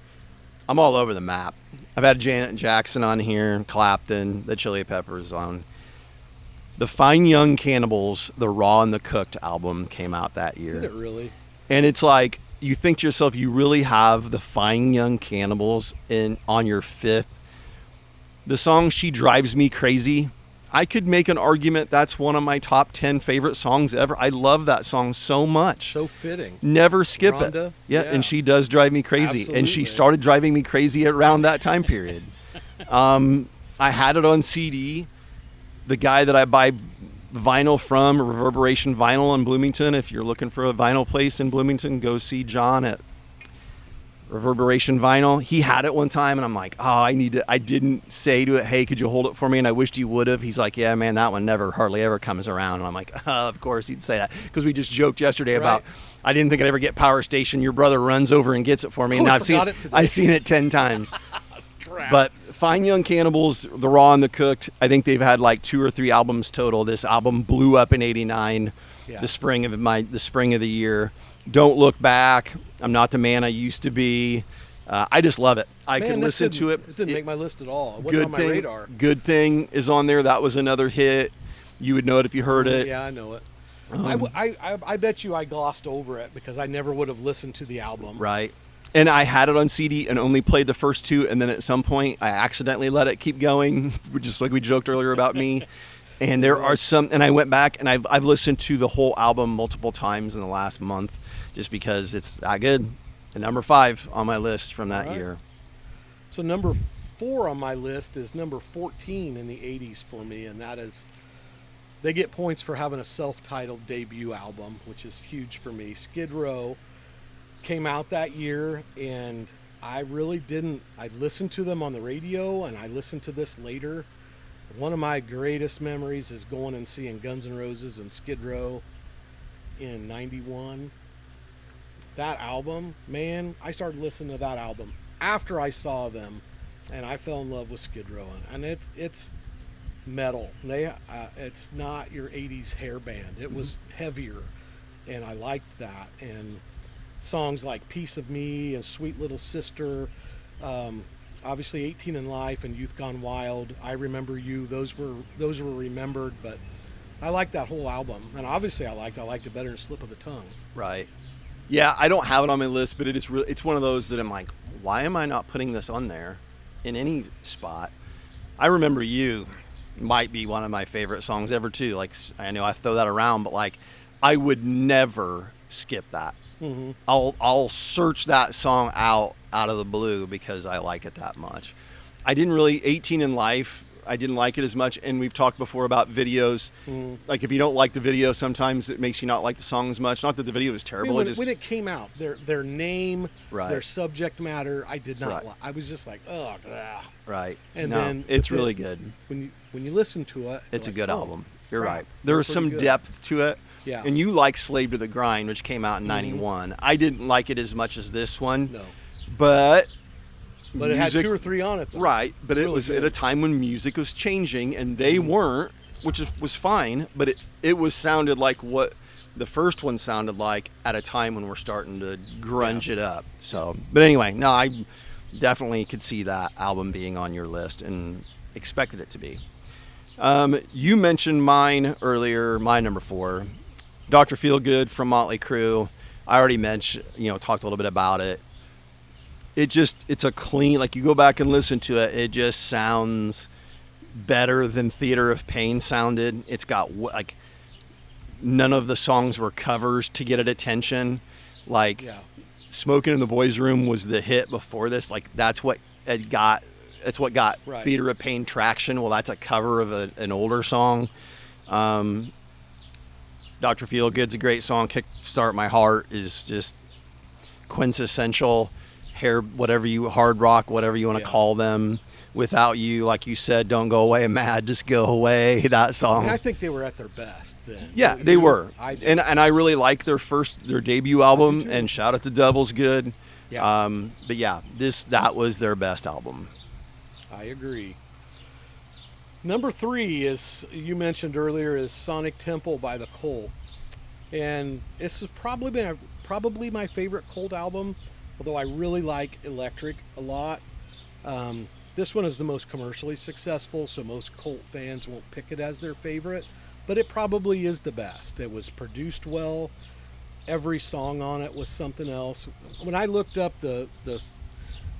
I'm all over the map. I've had Janet Jackson on here, Clapton, the Chili Peppers on. The Fine Young Cannibals, the Raw and the Cooked album came out that year. Did it really? And it's like, you think to yourself, you really have the Fine Young Cannibals on your 5th. The song She Drives Me Crazy, I could make an argument that's one of my top 10 favorite songs ever. I love that song so much. So fitting. Never skip Rhonda, it. Yeah, and she does drive me crazy. Absolutely. And she started driving me crazy around that time period. I had it on CD. The guy that I buy vinyl from, Reverberation Vinyl in Bloomington, if you're looking for a vinyl place in Bloomington, go see John at Reverberation Vinyl. He had it one time, and I'm like, I didn't say to it, hey, could you hold it for me? And I wished he would have. He's like, yeah, man, that one hardly ever comes around. And I'm like, of course he'd say that, because we just joked yesterday about, I didn't think I'd ever get Power Station. Your brother runs over and gets it for me, and I've seen it 10 times. Crap. But Fine Young Cannibals, the Raw and the Cooked, I think they've had like 2 or 3 albums total. This album blew up in '89, the spring of the year. Don't Look Back, I'm Not the Man I Used to Be. I just love it. I can listen to it. It didn't make my list at all. It wasn't on my radar. Good Thing is on there. That was another hit. You would know it if you heard it. Yeah, I know it. I bet you I glossed over it because I never would have listened to the album. Right. And I had it on CD and only played the first 2, and then at some point I accidentally let it keep going, just like we joked earlier about me. And there are some, and I went back and I've listened to the whole album multiple times in the last month, just because it's that good. And number 5 on my list from that year. So number 4 on my list is number 14 in the 80s for me, and that is, they get points for having a self-titled debut album, which is huge for me. Skid Row came out that year, and I really didn't. I listened to them on the radio, and I listened to this later. One of my greatest memories is going and seeing Guns N' Roses and Skid Row in '91. That album, man, I started listening to that album after I saw them, and I fell in love with Skid Row. And it's metal. It's not your '80s hair band. It was heavier, and I liked that. And songs like Piece of Me and Sweet Little Sister. obviously 18 in Life and Youth Gone Wild, I Remember You, those were remembered, but I like that whole album. And obviously I liked it better than Slip of the Tongue. Right. Yeah, I don't have it on my list, but it's one of those that I'm like, why am I not putting this on there in any spot? I Remember You might be one of my favorite songs ever too. Like, I know I throw that around, but like, I would never skip that. Mm-hmm. I'll search that song out of the blue because I like it that much. I didn't really 18 in Life. I didn't like it as much, and we've talked before about videos. Like, if you don't like the video, sometimes it makes you not like the song as much. Not that the video is terrible. I mean, when it came out, their name, right. their subject matter, I did not right. like. I was just like, ugh. Right. And then it's really good. When you listen to it, it's a good album. You're crap, right. There was some depth to it. Yeah. And you like Slave to the Grind, which came out in '91. I didn't like it as much as this one. No. But it had 2 or 3 on it, though. Right, but really it was good. at a time when music was changing, and they weren't, which was fine, but it sounded like what the first one sounded like at a time when we're starting to grunge it up. So, but anyway, no, I definitely could see that album being on your list and expected it to be. You mentioned mine earlier, my number 4, Dr. Feelgood from Motley Crue. I already mentioned, talked a little bit about it. It's a clean, like, you go back and listen to it, it just sounds better than Theater of Pain sounded. It's got, like, none of the songs were covers to get it attention. Like, Smoking in the Boys' Room was the hit before this. Like, that's what got right. Theater of Pain traction. Well, that's a cover of an older song. Dr. Feelgood's a great song. Kickstart My Heart is just quintessential hard rock, whatever you want to call them. Without You, like you said, Don't Go Away Mad, Just Go Away, that song. I think they were at their best then. Yeah, they were. I did. And I really like their debut album, and Shout At the Devil's good. Yeah. But yeah, that was their best album. I agree. Number 3 is, you mentioned earlier, is Sonic Temple by the Cult. And this is probably my favorite Cult album, although I really like Electric a lot. This one is the most commercially successful, so most Cult fans won't pick it as their favorite, but it probably is the best. It was produced well. Every song on it was something else. When I looked up the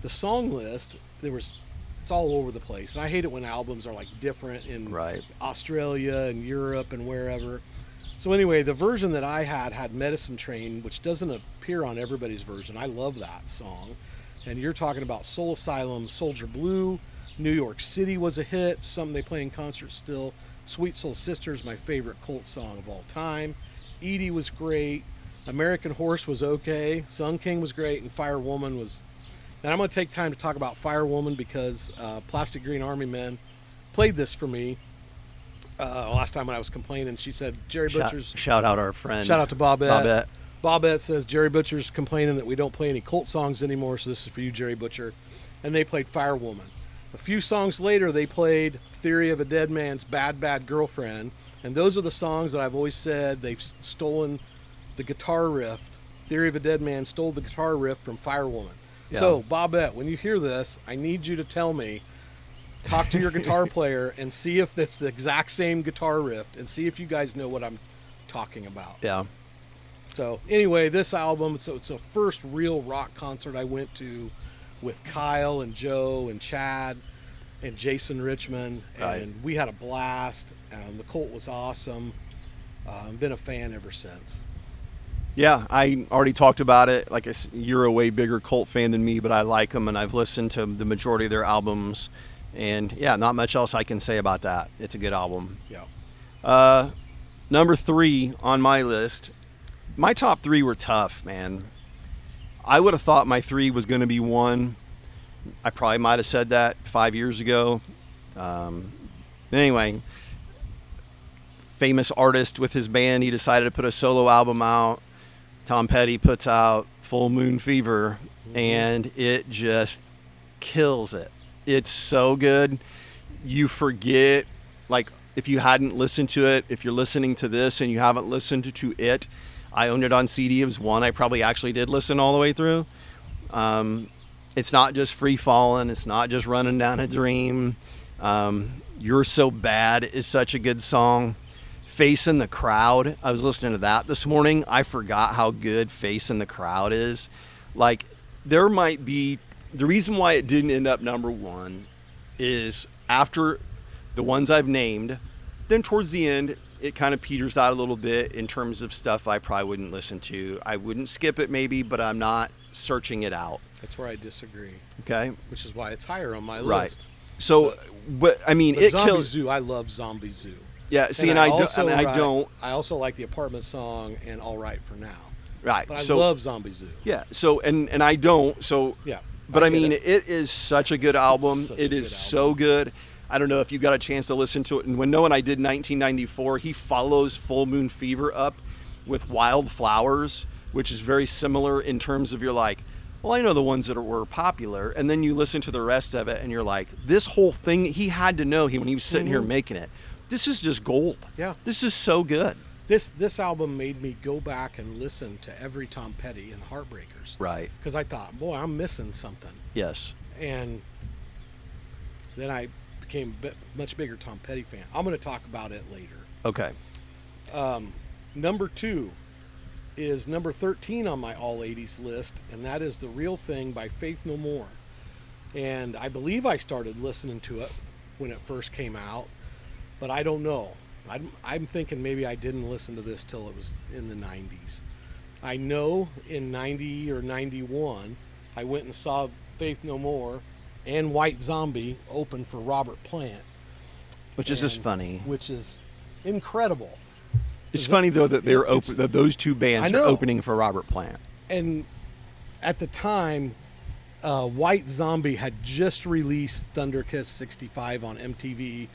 song list, it's all over the place. And I hate it when albums are like different in Australia and Europe and wherever. So anyway, the version that I had Medicine Train, which doesn't appear on everybody's version. I love that song. And you're talking about Soul Asylum, Soldier Blue, New York City was a hit, something they play in concert still. Sweet Soul Sister is my favorite Cult song of all time. Edie was great. American Horse was okay. Sun King was great. And Fire Woman was... And I'm going to take time to talk about Fire Woman because Plastic Green Army Men played this for me last time when I was complaining. She said, Jerry Butcher's... Shout out our friend. Shout out to Bobette. Bobette says, Jerry Butcher's complaining that we don't play any Cult songs anymore, so this is for you, Jerry Butcher. And they played Fire Woman. A few songs later, they played Theory of a Dead Man's Bad Bad Girlfriend. And those are the songs that I've always said they've stolen the guitar riff. Theory of a Dead Man stole the guitar riff from Fire Woman. Yeah. So, Bobette, when you hear this, I need you to tell me, talk to your guitar player and see if it's the exact same guitar riff and see if you guys know what I'm talking about. Yeah. So, anyway, this album, it's the first real rock concert I went to with Kyle and Joe and Chad and Jason Richmond, and we had a blast. The Cult was awesome. I've been a fan ever since. Yeah, I already talked about it. Like I said, you're a way bigger Cult fan than me, but I like them, and I've listened to the majority of their albums. And, yeah, not much else I can say about that. It's a good album. Yeah. Number 3 on my list. My top 3 were tough, man. I would have thought my 3 was going to be 1. I probably might have said that 5 years ago. Anyway, famous artist with his band, he decided to put a solo album out. Tom Petty puts out Full Moon Fever, and it just kills it. It's so good. You forget, like, if you hadn't listened to it, if you're listening to this and you haven't listened to it, I owned it on CD. It was one I probably actually did listen all the way through. It's not just Free Falling. It's not just Running Down a Dream. You're So Bad is such a good song. Facing the Crowd. I was listening to that this morning. I forgot how good Facing the Crowd is. Like, there might be, the reason why it didn't end up number one is after the ones I've named, then towards the end, it kind of peters out a little bit in terms of stuff I probably wouldn't listen to. I wouldn't skip it maybe, but I'm not searching it out. That's where I disagree. Okay. Which is why it's higher on my Right. list. So, but I mean, But it Zombie kills. Zoo, I love Zombie Zoo. Yeah. See, and I don't. I also like the Apartment Song and All Right for Now. Right. But I So love Zombie Zoo. yeah. So and I don't. So Yeah. But I get mean, it. it is such a good album. such a It good is so good. I don't know if you got a chance to listen to it. And when Noah and I did 1994, he follows Full Moon Fever up with Wildflowers, which is very similar in terms of you're like, well, I know the ones that were popular. And then you listen to the rest of it and you're like, this whole thing, he had to know when he was sitting here making it. This is just gold. Yeah. This is so good. This album made me go back and listen to every Tom Petty and the Heartbreakers. Right. Because I thought, boy, I'm missing something. Yes. And then I became a much bigger Tom Petty fan. I'm going to talk about it later. Okay. Number 2 is number 13 on my all 80s list, and that is The Real Thing by Faith No More. And I believe I started listening to it when it first came out, but I don't know. I'm thinking maybe I didn't listen to this till it was in the 90s. I know in 90 or 91, I went and saw Faith No More and White Zombie open for Robert Plant. Which is just funny. Which is incredible. It's funny though that they're open. That those two bands I are know. opening for Robert Plant. And at the time, White Zombie had just released Thunderkiss 65 on MTV,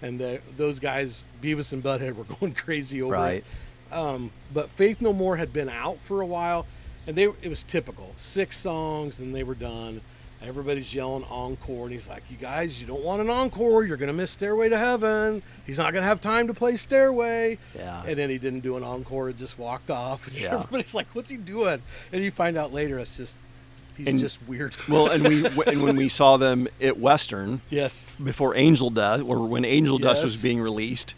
and those guys, Beavis and Butthead, were going crazy over Right. it. But Faith No More had been out for a while, and it was typical. 6 songs, and they were done. Everybody's yelling encore, and he's like, you guys, you don't want an encore. You're going to miss Stairway to Heaven. He's not going to have time to play Stairway. Yeah. And then he didn't do an encore. It just walked off. And Yeah. everybody's like, what's he doing? And you find out later, it's just, he's just weird. Well, and when we saw them at Western, Yes. before Angel Dust, or when Angel Dust was Yes. being released,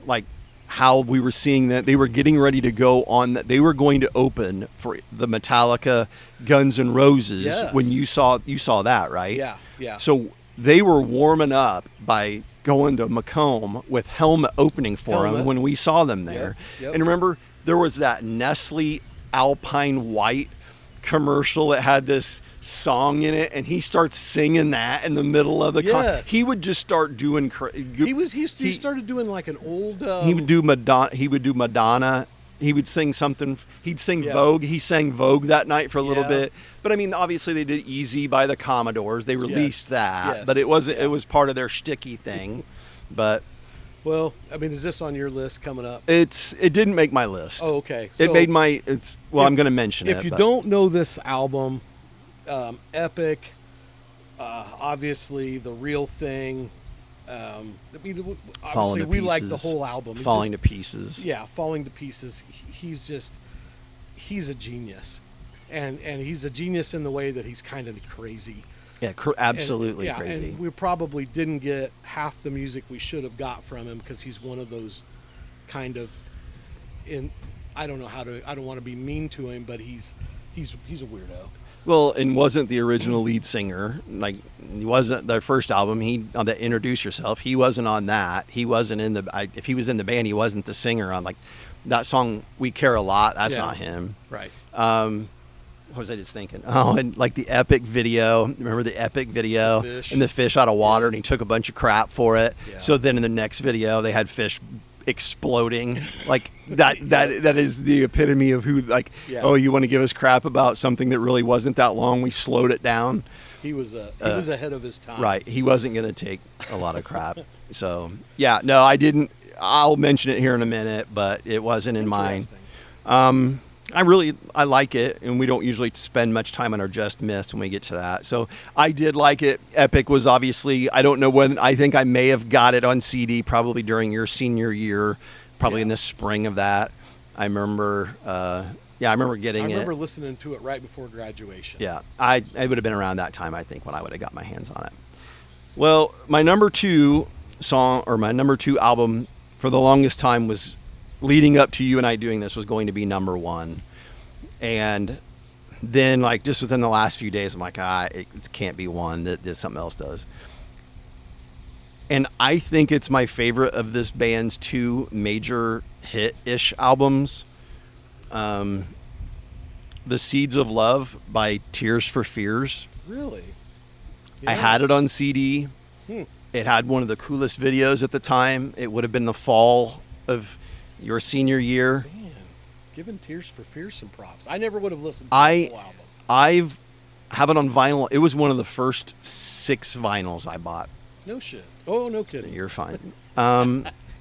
like how we were seeing that they were getting ready to go on that they were going to open for the Metallica Guns N' Roses. Yes. When you saw that, right? Yeah, yeah. So they were warming up by going to Macomb with Helmet opening for them Helmet. when we saw them there. Yep. And remember, there was that Nestle Alpine White commercial that had this song in it, and he starts singing that in the middle of the Yes. he would just start doing He started doing like an old. he would do Madonna. He would sing something. He'd sing Yeah. Vogue. He sang Vogue that night for a little Yeah. bit. But I mean, obviously they did Easy by the Commodores. They released that, Yes. but it wasn't. Yeah. It was part of their sticky thing. But Well, I mean, is this on your list coming up? it didn't make my list. Oh, okay. It So made my. It's well, I'm going to mention it. If you but- don't know this album, Epic, obviously The Real Thing. I mean, Falling obviously to we like the Pieces, whole album. It Falling just- to Pieces. Yeah, Falling to Pieces. He's a genius, and he's a genius in the way that he's kind of crazy. Yeah, absolutely and, crazy. And we probably didn't get half the music we should have got from him because he's one of those kind of I don't want to be mean to him, but he's a weirdo. Well, and wasn't the original lead singer, like he wasn't their first album. He on that Introduce Yourself. He wasn't on that. He wasn't in the. If he was in the band, he wasn't the singer on like that song We Care a Lot. That's Yeah. not him. Right. What was I just thinking? Oh, and like the Epic video. Remember the Epic video? Fish. And the fish out of water, Yes. and he took a bunch of crap for it. Yeah. So then in the next video, they had fish exploding. Like that is the epitome of who like, Yeah. oh, you want to give us crap about something that really wasn't that long. We slowed it down. He was ahead of his time. Right. He wasn't going to take a lot of crap. So, yeah, no, I didn't. I'll mention it here in a minute, but it wasn't in mine. Interesting. I like it, and we don't usually spend much time on our just missed when we get to that. So I did like it. Epic was obviously, I don't know when, I think I may have got it on CD probably during your senior year, probably in the spring of that. I remember Yeah, I remember getting I it. remember listening to it right before graduation. Yeah, I would have been around that time, I think, when I would have got my hands on it. Well, my number 2 song, or my number 2 album for the longest time, was leading up to you and I doing this, was going to be number 1. And then, like, just within the last few days, I'm like, it can't be one, that something else does. And I think it's my favorite of this band's 2 major hit-ish albums. The Seeds of Love by Tears for Fears. Really? I Yeah. had it on CD. It had one of the coolest videos at the time. It would have been the fall of your senior year. Man, giving Tears for Fears some props. I never would have listened to the whole album. I've have it on vinyl. It was one of the first 6 vinyls I bought. No shit. Oh, no kidding. You're fine.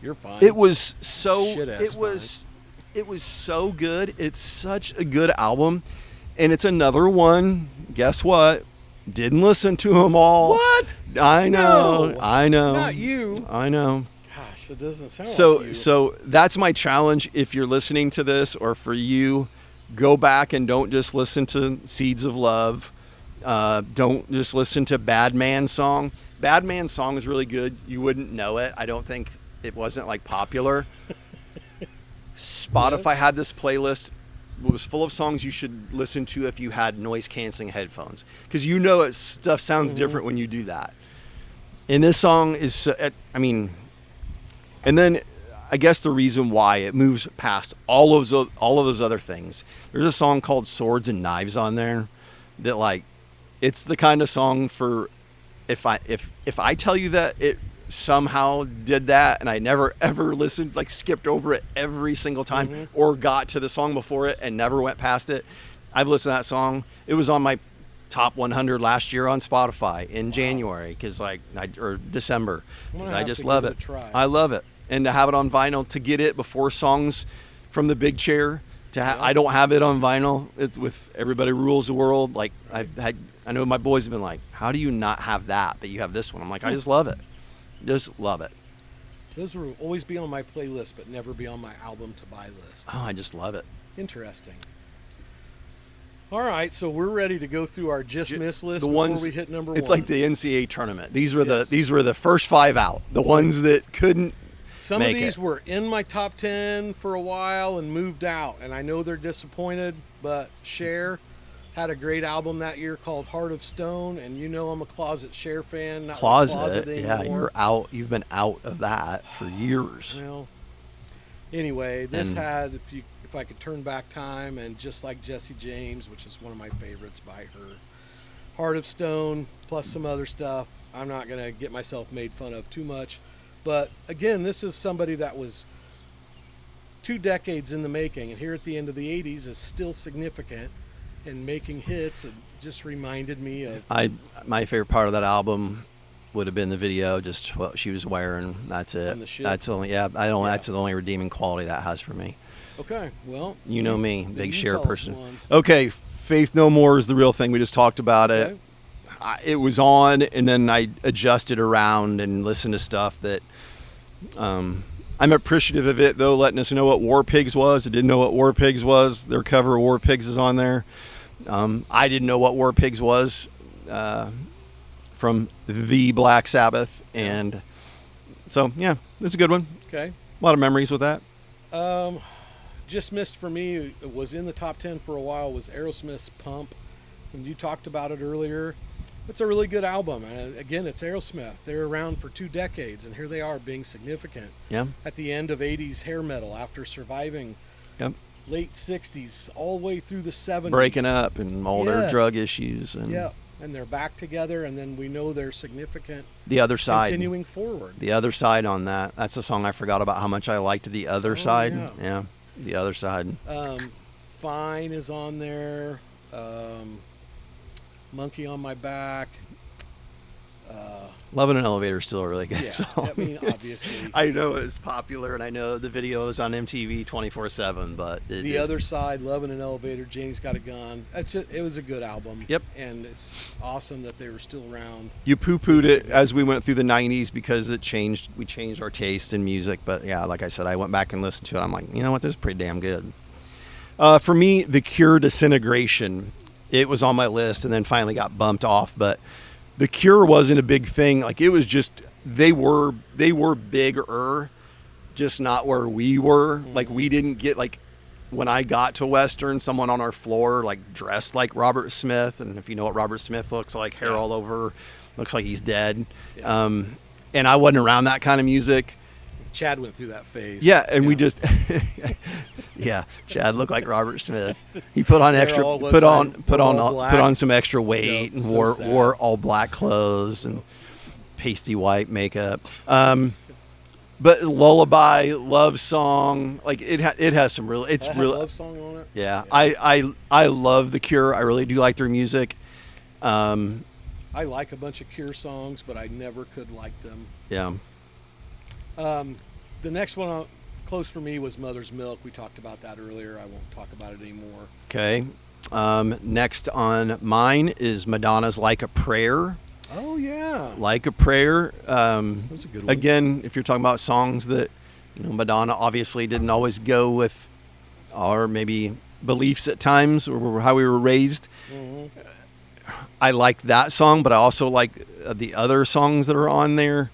You're fine. It was so. Shit-ass It was. It was so good. It's such a good album, and it's another one. Guess what? Didn't listen to them all. What? I know. No. I know. Not you. I know. Gosh, it doesn't sound So like you. so that's my challenge. If you're listening to this, or for you, go back and don't just listen to Seeds of Love. Don't just listen to Bad Man Song. Bad Man Song is really good. You wouldn't know it. I don't think it wasn't like popular. Spotify had this playlist. It was full of songs you should listen to if you had noise canceling headphones, because stuff sounds different when you do that. And this song is, I mean, and then I guess the reason why it moves past all of those other things. There's a song called Swords and Knives on there that, like, it's the kind of song for if I tell you that it somehow did that and I never ever listened, like skipped over it every single time, or got to the song before it and never went past it. I've listened to that song. It was on my top 100 last year on Spotify in January, or December, because I just love it. I love it. And to have it on vinyl, to get it before songs from the Big Chair, I don't have it on vinyl. It's with Everybody Rules the World. Like, I know my boys have been like, how do you not have that, but you have this one? I'm like, I just love it. Just love it. Those will always be on my playlist, but never be on my album to buy list. Oh, I just love it. Interesting. All right, so we're ready to go through our just miss list The before ones, we hit number 1. It's like the NCAA tournament. These were Yes. these were the first 5 out. The ones that couldn't. Some of make these it. were in my top 10 for a while and moved out, and I know they're disappointed, but Cher had a great album that year called Heart of Stone, and you know I'm a closet Cher fan. Not Closet. anymore. Yeah, you're out. You've been out of that for years. Well, anyway, this had if I could turn back time, and just like Jesse James, which is one of my favorites by her, Heart of Stone plus some other stuff. I'm not gonna get myself made fun of too much, but again, this is somebody that was 2 decades in the making, and here at the end of the 80s is still significant and making hits. It just reminded me of My favorite part of that album would have been the video, just what she was wearing. That's it. And the shit. That's only That's the only redeeming quality that has for me. Okay, well, You know me, then big you Cher tell us person. one. Okay, Faith No More is the real thing. We just talked about Okay. it. It was on, and then I adjusted around and listened to stuff that. I'm appreciative of it, though, letting us know what War Pigs was. I didn't know what War Pigs was. Their cover of War Pigs is on there. I didn't know what War Pigs was from the Black Sabbath, and so yeah, it's a good one. Okay. A lot of memories with that. Just missed for me, it was in the top 10 for a while, was Aerosmith's Pump. And you talked about it earlier. It's a really good album. And again, it's Aerosmith. They're around for 2 decades, and here they are being significant. Yeah. At the end of 80s hair metal, after surviving Yep. late 60s all the way through the 70s. Breaking up and all their Yes. drug issues and Yeah, and they're back together, and then we know they're significant the other side. continuing forward. The other side on that. That's the song I forgot about how much I liked the other side. yeah. The other side. Fine is on there. Monkey on My Back. Love in an Elevator is still a really good Yeah, song. I mean, obviously. I know it's popular, and I know the video is on MTV 24/7, but The Other Side, Love in an Elevator, Janie's Got a Gun. It was a good album. Yep. And it's awesome that they were still around. You poo-pooed it as we went through the 90s because it changed. We changed our taste in music, but yeah, like I said, I went back and listened to it. I'm like, you know what, this is pretty damn good. For me, The Cure, Disintegration. It was on my list and then finally got bumped off. But The Cure wasn't a big thing. Like, it was just, they were bigger, just not where we were. Like, we didn't get, like, when I got to Western, someone on our floor, like, dressed like Robert Smith. And if you know what Robert Smith looks like, hair all over, looks like he's dead. Yeah. And I wasn't around that kind of music. Chad went through that phase. Yeah, and we just, Chad looked like Robert Smith. He put on some extra weight and wore all black clothes and pasty white makeup. But lullaby, love song, like it has some real. It's real love song on it. Yeah, I love The Cure. I really do like their music. I like a bunch of Cure songs, but I never could like them. Yeah. The next one close for me was Mother's Milk. We talked about that earlier. I won't talk about it anymore. Okay. Next on mine is Madonna's Like a Prayer. Oh, yeah. Like a Prayer. That's a good one. Again, if you're talking about songs that, Madonna obviously didn't always go with our maybe beliefs at times or how we were raised. Mm-hmm. I like that song, but I also like the other songs that are on there.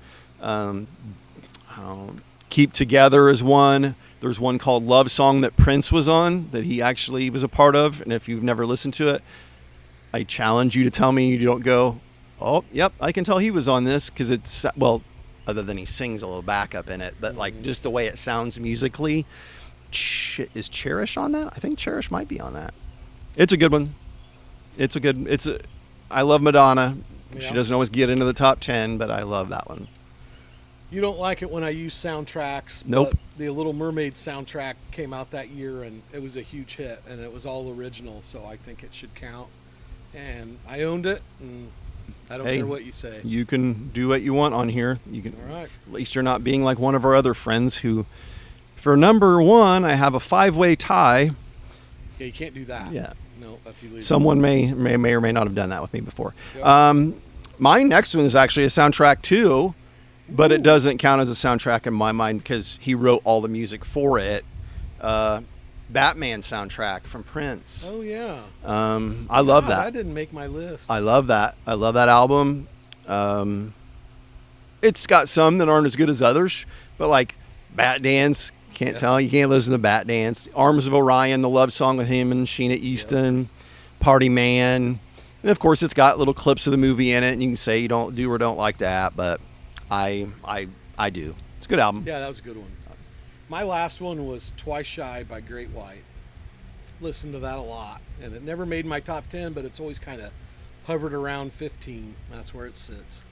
Keep Together is one. There's one called Love Song that Prince was on that he actually was a part of. And if you've never listened to it, I challenge you to tell me you don't go, oh, yep, I can tell he was on this, because it's, well, other than he sings a little backup in it, but like just the way it sounds musically. Is Cherish on that? I think Cherish might be on that. It's a good one. I love Madonna. Yeah. She doesn't always get into the top 10, but I love that one. You don't like it when I use soundtracks. Nope. But the Little Mermaid soundtrack came out that year, and it was a huge hit, and it was all original, so I think it should count. And I owned it, and I don't care what you say. You can do what you want on here. You can. All right. At least you're not being like one of our other friends who, for number one, I have a 5-way tie. Yeah, you can't do that. Yeah. No, that's illegal. Someone may or may not have done that with me before. Yep. My next one is actually a soundtrack too, but it doesn't count as a soundtrack in my mind because he wrote all the music for it. Batman soundtrack from Prince. Oh yeah. I love that. That didn't make my list. I love that. I love that album. It's got some that aren't as good as others, but like Bat Dance, can't tell. You can't listen to Bat Dance. Arms of Orion, the love song with him and Sheena Easton. Party Man. And of course it's got little clips of the movie in it, and you can say you don't do or don't like that, but I do. It's a good album. Yeah, that was a good one. My last one was Twice Shy by Great White. Listened to that a lot, and it never made my top 10, but it's always kind of hovered around 15. That's where it sits.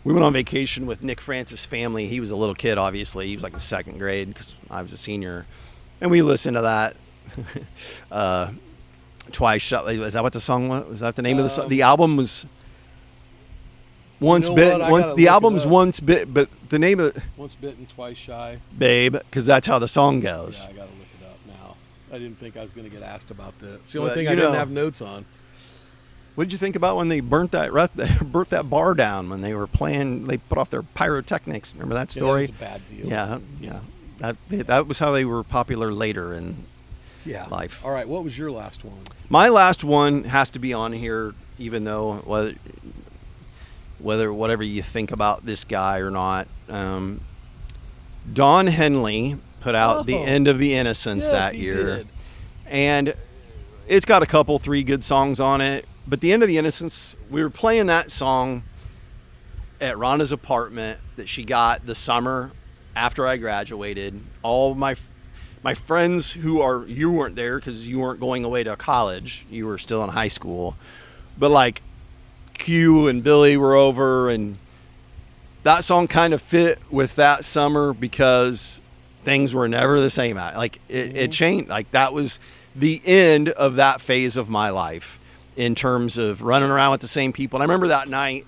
We went on vacation with Nick Francis' family. He was a little kid, obviously. He was like in second grade because I was a senior. And we listened to that. Twice Shy. Is that what the song was? Was that the name of the song? The album was Once Bitten. The album's Once Bit, but the name of it, Once Bitten, Twice Shy. Babe, because that's how the song goes. Yeah, I got to look it up now. I didn't think I was going to get asked about that. It's the only thing I didn't have notes on. What did you think about when they burnt that bar down when they were playing? They put off their pyrotechnics. Remember that story? Yeah, that was a bad deal. Yeah. That was how they were popular later in life. All right, what was your last one? My last one has to be on here, even though whatever you think about this guy or not. Don Henley put out The End of the Innocents that year. Did. And it's got a couple, 3 good songs on it. But The End of the Innocents, we were playing that song at Rhonda's apartment that she got the summer after I graduated. All my friends you weren't there because you weren't going away to college. You were still in high school. But like Q and Billy were over, and that song kind of fit with that summer because things were never the same. Like it changed. Like that was the end of that phase of my life in terms of running around with the same people. And I remember that night,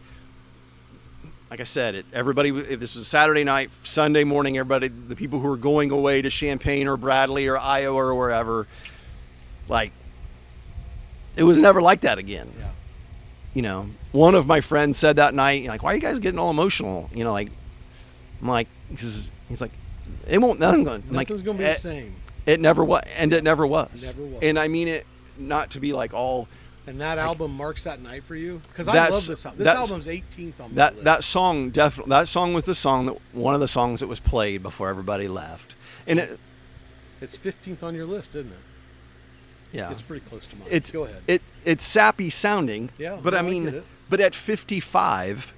like I said, if this was Saturday night, Sunday morning, everybody, the people who were going away to Champaign or Bradley or Iowa or wherever, like, it was never like that again. Yeah. One of my friends said that night, like, why are you guys getting all emotional? I'm like, he's like, nothing's going to be the same. It never was, and it never was. Never was. And I mean it not to be like all. And that album marks that night for you? Because I love this album. This album's 18th on my list. That song definitely. That song was the song that one of the songs that was played before everybody left, and it's 15th on your list, isn't it? Yeah, it's pretty close to mine. Go ahead. It's sappy sounding. Yeah, but no, I I get mean, it. but at 55,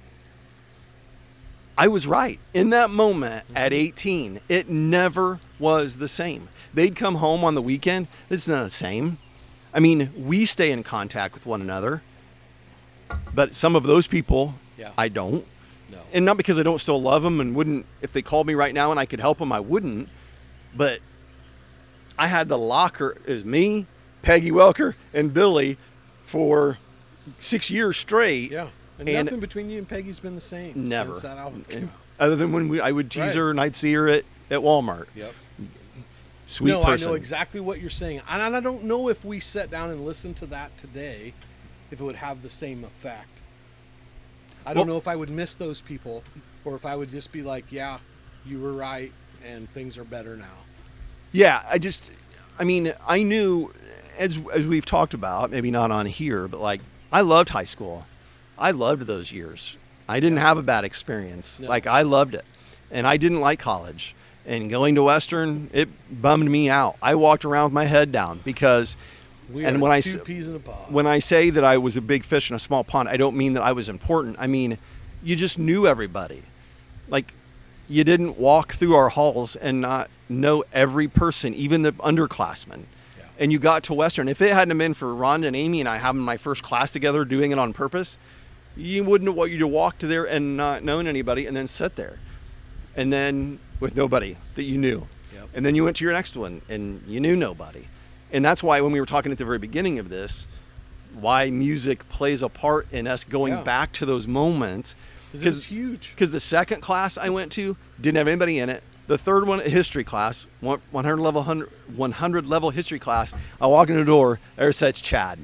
I was right in that moment. At 18, it never was the same. They'd come home on the weekend. It's not the same. I mean, we stay in contact with one another, but some of those people, I don't. No. And not because I don't still love them and wouldn't, if they called me right now and I could help them, I wouldn't. But I had the locker, it was me, Peggy Welker, and Billy for 6 years straight. Yeah. And nothing between you and Peggy's been the same never. Since that album came out. Other than when I would tease her and I'd see her at Walmart. Yep. Sweet person. I know exactly what you're saying. And I don't know if we sat down and listened to that today, if it would have the same effect. I don't know if I would miss those people or if I would just be like, yeah, you were right and things are better now. Yeah, I mean, I knew, as we've talked about, maybe not on here, but like, I loved high school. I loved those years. I didn't have a bad experience. No. Like, I loved it. And I didn't like college. And going to Western, it bummed me out. I walked around with my head down because, two peas in a pod. When I say that I was a big fish in a small pond, I don't mean that I was important. I mean, you just knew everybody. Like, you didn't walk through our halls and not know every person, even the underclassmen. Yeah. And you got to Western. If it hadn't been for Rhonda and Amy and I having my first class together, doing it on purpose, you wouldn't have, you'd walk to there and not known anybody and then sit there. And then with nobody that you knew. Yep. And then you went to your next one and you knew nobody. And that's why when we were talking at the very beginning of this, why music plays a part in us going back to those moments. Because it's huge. Because the second class I went to didn't have anybody in it. The third one, a history class, 100 level history class, I walk in the door, there sits Chad.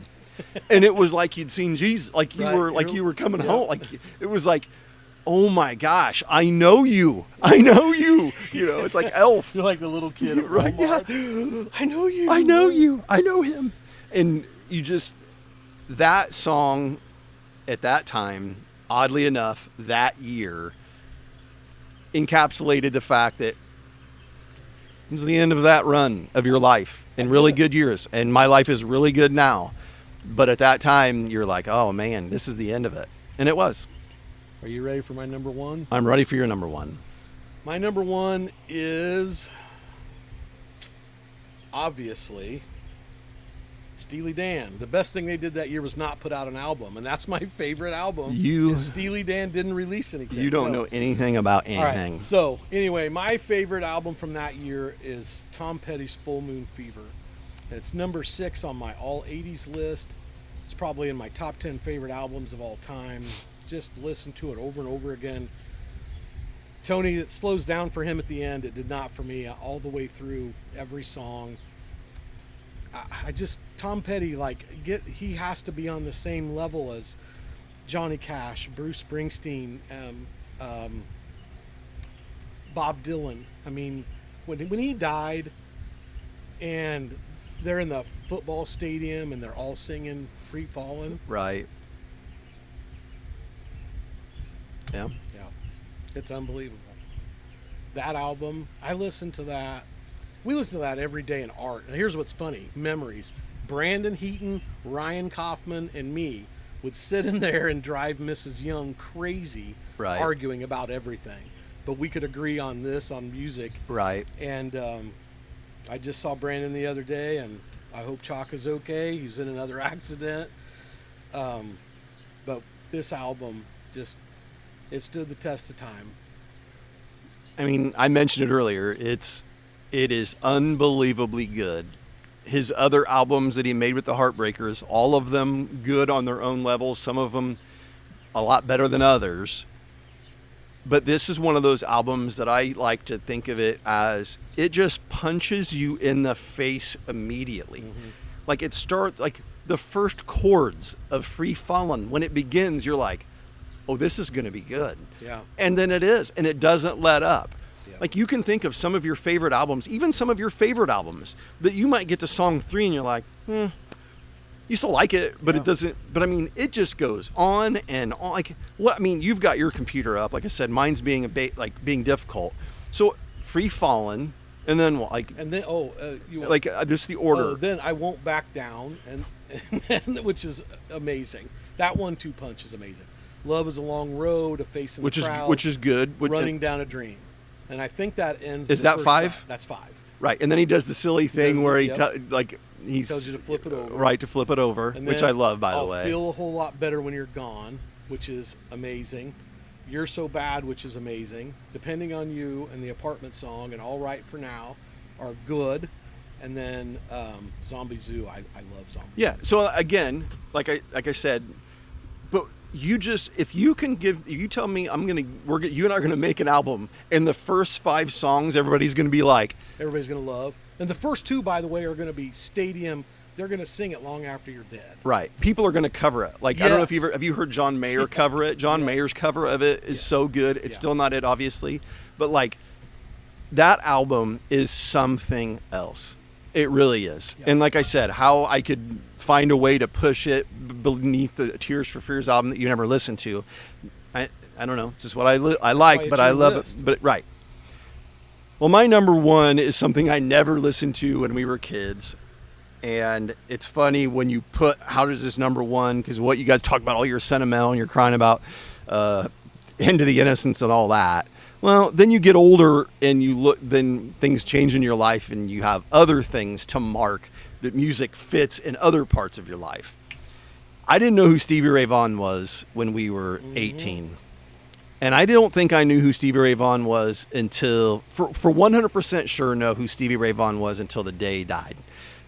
And it was like you'd seen Jesus, like you were coming home. Like it was like, oh my gosh, I know you. You know, it's like Elf. You're like the little kid at right? Yeah. I know you. I know you. I know him. And you just, that song at that time, oddly enough, that year encapsulated the fact that it was the end of that run of your life in really good years. And my life is really good now. But at that time, you're like, oh man, this is the end of it. And it was. Are you ready for my number one? I'm ready for your number one. My number one is obviously Steely Dan. The best thing they did that year was not put out an album, and that's my favorite album. Steely Dan didn't release anything. You don't know anything about anything. All right. So anyway, my favorite album from that year is Tom Petty's Full Moon Fever. It's number 6 on my all 80s list. It's probably in my top 10 favorite albums of all time. Just listen to it over and over again. Tony, it slows down for him at the end. It did not for me all the way through every song. I just, Tom Petty, he has to be on the same level as Johnny Cash, Bruce Springsteen, Bob Dylan. I mean, when he died and they're in the football stadium and they're all singing Free Fallin'. Right. Yeah. Yeah. It's unbelievable. That album, I listen to that. We listen to that every day in art. And here's what's funny. Memories. Brandon Heaton, Ryan Kaufman, and me would sit in there and drive Mrs. Young crazy, arguing about everything. But we could agree on this, on music. Right. And I just saw Brandon the other day, and I hope Chaka's okay. He was in another accident. But this album just... it stood the test of time. I mean, I mentioned it earlier. It is unbelievably good. His other albums that he made with the Heartbreakers, all of them good on their own levels. Some of them a lot better than others. But this is one of those albums that I like to think of it as it just punches you in the face immediately. Mm-hmm. Like it starts, like the first chords of Free Fallin', when it begins, you're like, oh, this is going to be good. Yeah. And then it is, and it doesn't let up. Yeah. Like, you can think of some of your favorite albums, even some of your favorite albums, that you might get to song 3 and you're like, you still like it, but Yeah. it doesn't. But I mean, it just goes on and on. Like, what I mean, you've got your computer up. Like I said, mine's being being difficult. So Free Fallin', and then like, And then you want, like just the order. then I Won't Back Down, and then, which is amazing. That 1-2 punch is amazing. Love is a Long Road, A Face in the Crowd, which is good. Running Down a Dream, and I think that ends. Is the that first 5? side. That's 5. Right, and then he does the silly thing where he yep. he tells you to flip it over. Right, to flip it over, And which then I love, by the I'll way. Feel a Whole Lot Better When You're Gone, which is amazing. You're So Bad, which is amazing. Depending on You and the Apartment Song and All Right for Now are good. And then Zombie Zoo, I love Zombie Yeah. Zoo. So again, like I said, but you just, if you tell me you and I are gonna make an album, and the first 5 songs everybody's gonna be like, Everybody's going to love. And the first 2, by the way, are going to be stadium. They're going to sing it long after you're dead. right, people are gonna cover it. Like, I don't know if Yes. have you heard John Mayer cover it? John Mayer's cover of it is so good. It's still not it, obviously, but like, that album is something else. It really is. Yeah. And like I said, how I could find a way to push it beneath the Tears for Fears album that you never listened to, I don't know. It's just what I like, it's but I your love list. it. But right. Well, my number 1 is something I never listened to when we were kids. And it's funny when you put, how does this number 1, because what you guys talk about, all your sentimental and you're crying about Into the Innocence and all that. Well, then you get older and you look, then things change in your life and you have other things to mark that music fits in other parts of your life. I didn't know who Stevie Ray Vaughan was when we were 18. And I don't think I knew who Stevie Ray Vaughan was until, for 100% sure know who Stevie Ray Vaughan was until the day he died.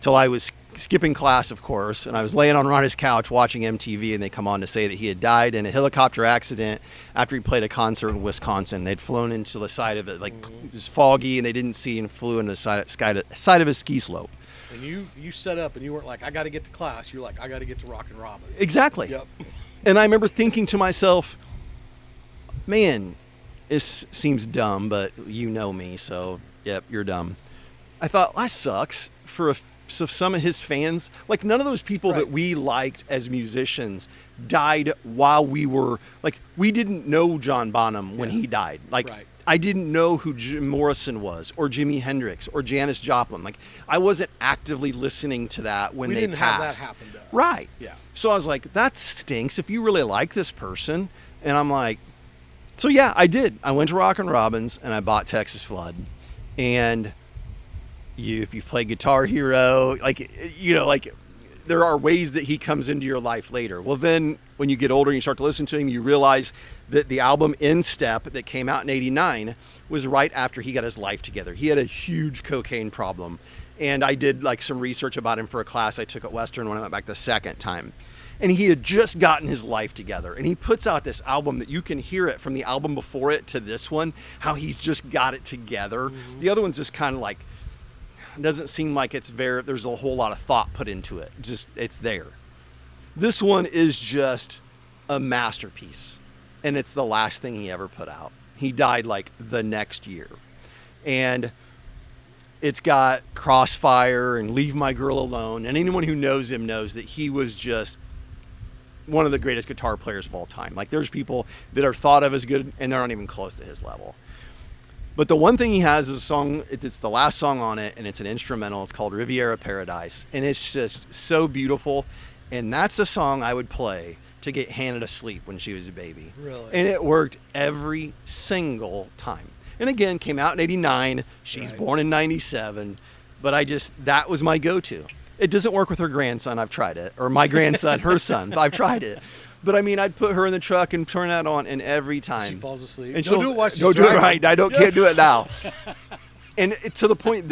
Till I was skipping class, of course, and I was laying on Ronnie's couch watching MTV, and they come on to say that he had died in a helicopter accident after he played a concert in Wisconsin. They'd flown into the side of it, like it was foggy, and they didn't see, and flew into the side of a ski slope. And you set up and you weren't like, I got to get to class. You're like, I got to get to Rockin' Robbins. Exactly. Yep. And I remember thinking to myself, man, this seems dumb, but you know me, so yep, you're dumb. I thought, that sucks so some of his fans, like, none of those people that we liked as musicians died while we were, like, we didn't know John Bonham when he died. Like, I didn't know who Jim Morrison was, or Jimi Hendrix, or Janis Joplin. Like, I wasn't actively listening to that when they passed. We didn't have that happen to us. Right. Yeah. So I was like, that stinks if you really like this person. And I'm like, so yeah, I did. I went to Rockin' Robbins and I bought Texas Flood. And if you play Guitar Hero, like, you know, like, there are ways that he comes into your life later. Well, then when you get older and you start to listen to him, you realize that the album In Step that came out in '89 was right after he got his life together. He had a huge cocaine problem. And I did like some research about him for a class I took at Western when I went back the second time. And he had just gotten his life together. And he puts out this album that you can hear it from the album before it to this one, how he's just got it together. Mm-hmm. The other one's just kind of like, doesn't seem like there's a whole lot of thought put into it. Just, it's there. This one is just a masterpiece. And it's the last thing he ever put out. He died like the next year. And it's got Crossfire and Leave My Girl Alone. And anyone who knows him knows that he was just one of the greatest guitar players of all time. Like, there's people that are thought of as good and they're not even close to his level. But the one thing he has is a song, it's the last song on it, and it's an instrumental. It's called Riviera Paradise. And it's just so beautiful. And that's the song I would play to get Hannah to sleep when she was a baby. Really? And it worked every single time. And again, came out in '89. She's born in '97. But that was my go-to. It doesn't work with her grandson. I've tried it. Or my grandson, her son. I've tried it. But I mean, I'd put her in the truck and turn that on, and every time she falls asleep. and Don't do it while she's don't do it driving. right. Can't do it now. And to the point,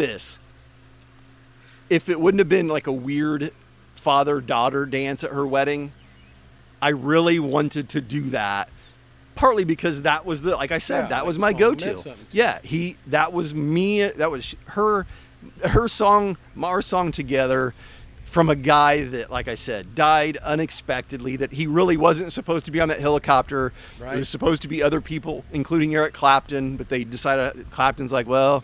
if it wouldn't have been like a weird father-daughter dance at her wedding, I really wanted to do that. Partly because that was like I said, that was my go-to. Yeah, that was me. That was her song, our song together. from a guy that, like I said, died unexpectedly, that he really wasn't supposed to be on that helicopter. Right. It was supposed to be other people, including Eric Clapton, but they decided, Clapton's like, well,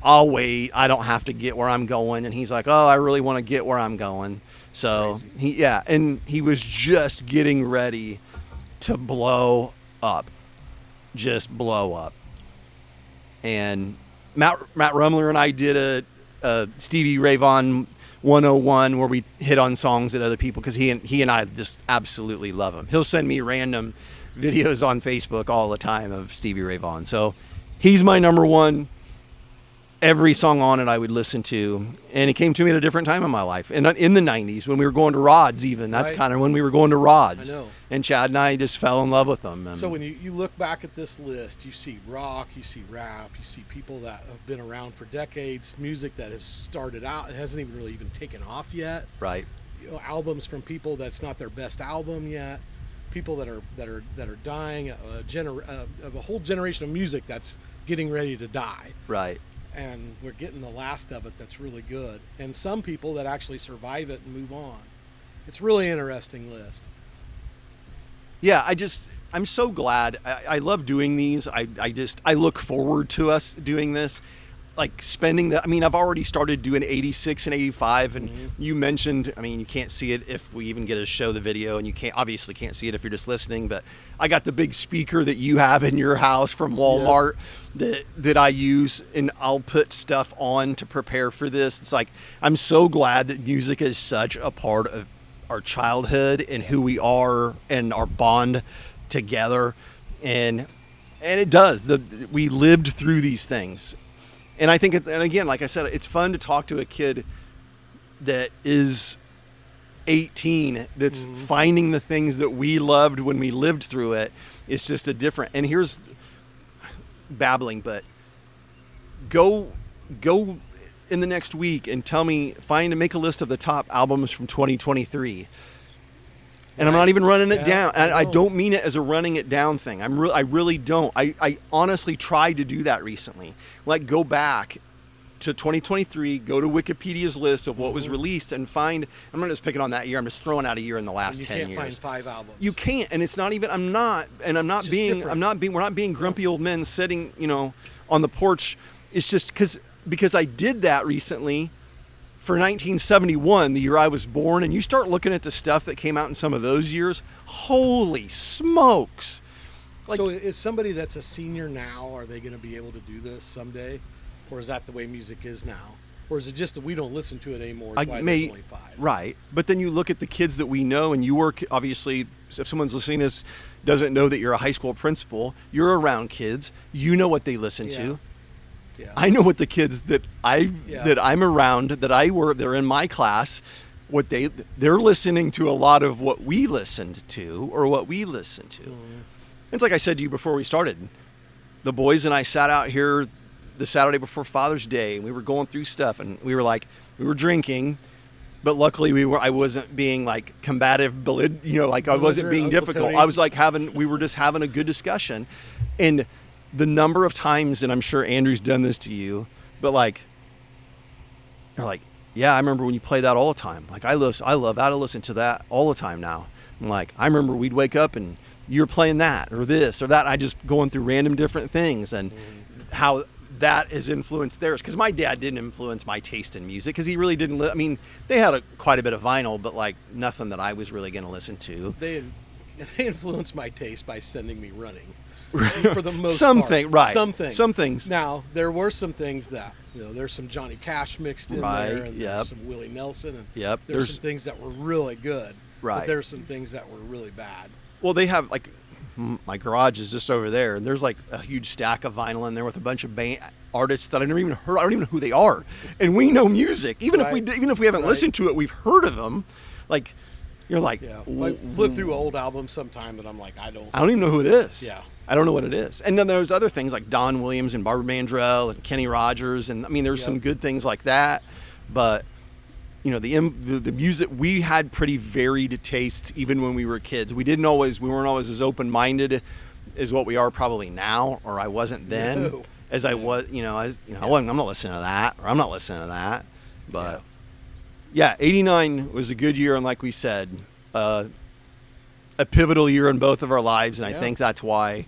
I'll wait. I don't have to get where I'm going. And he's like, oh, I really want to get where I'm going. So and he was just getting ready to blow up, just blow up. And Matt Rumler and I did a Stevie Ray Vaughan 101 where we hit on songs that other people, because he and I just absolutely love him. He'll send me random videos on Facebook all the time of Stevie Ray Vaughan. So he's my number one. Every song on it I would listen to, and it came to me at a different time in my life. And in the 90s when we were going to Rod's, even that's kind of when we were going to Rod's. I know. And Chad and I just fell in love with them. And so when you look back at this list, you see rock, you see rap, you see people that have been around for decades, music that has started out, it hasn't even really taken off yet. Right. You know, albums from people that's not their best album yet. People that are dying, of a whole generation of music that's getting ready to die. Right. And we're getting the last of it that's really good. And some people that actually survive it and move on. It's really interesting list. Yeah, I'm so glad. I love doing these. I look forward to us doing this. Like spending I've already started doing 86 and 85, and you mentioned, you can't see it if we even get to show the video, and you obviously can't see it if you're just listening, but I got the big speaker that you have in your house from Walmart that I use, and I'll put stuff on to prepare for this. It's like, I'm so glad that music is such a part of our childhood and who we are and our bond together. And it does. We lived through these things. And I think, and again, like I said, it's fun to talk to a kid that is 18, that's finding the things that we loved when we lived through it. It's just a different, and here's babbling, but go in the next week and make a list of the top albums from 2023. And I'm not even running it down. And I don't mean it as a running it down thing. I really don't. I honestly tried to do that recently. Like, go back to 2023, go to Wikipedia's list of what was released, and find. I'm not just picking on that year. I'm just throwing out a year in the last 10 years. You can't find 5 albums. You can't, and it's not even. We're not being grumpy old men sitting, on the porch. It's just because I did that recently. For 1971, the year I was born, and you start looking at the stuff that came out in some of those years, holy smokes. So is somebody that's a senior now, are they going to be able to do this someday? Or is that the way music is now? Or is it just that we don't listen to it anymore? That's why there's only 5. Right. But then you look at the kids that we know, and you work, obviously, if someone's listening to this doesn't know that you're a high school principal, you're around kids, you know what they listen to. Yeah. I know what the kids that I'm around, they're in my class, what they're listening to a lot of what we listened to or what we listen to. It's like I said to you before we started, the boys and I sat out here the Saturday before Father's Day, and we were going through stuff, and we were drinking, but luckily I wasn't being like combative, I wasn't being difficult. Tony. I was like we were just having a good discussion. And the number of times, and I'm sure Andrew's done this to you, but they're like, yeah, I remember when you played that all the time. Like, I love that. I listen to that all the time now. I'm like, I remember we'd wake up and you were playing that or this or that. I just going through random different things and how that has influenced theirs. Because my dad didn't influence my taste in music, because he really didn't. They had quite a bit of vinyl, but like nothing that I was really going to listen to. They influenced my taste by sending me running. For the most part. Right. Some things. Now, there were some things that, there's some Johnny Cash mixed in there, and there's some Willie Nelson, and there's some things that were really good. Right. But there's some things that were really bad. Well, they have, my garage is just over there, and there's a huge stack of vinyl in there with a bunch of artists that I never even heard. I don't even know who they are. And we know music. Even if we haven't listened to it, we've heard of them. You're like, I flip through old albums sometime, and I'm like, I don't even know who it is. Yeah. I don't know what it is. And then there's other things like Don Williams and Barbara Mandrell and Kenny Rogers. And there's some good things like that. But, the music, we had pretty varied tastes even when we were kids. We weren't always as open-minded as what we are probably now, or I wasn't then, as I was, I'm not listening to that, or I'm not listening to that. But Yeah, 89 was a good year, and like we said, a pivotal year in both of our lives, and I think that's why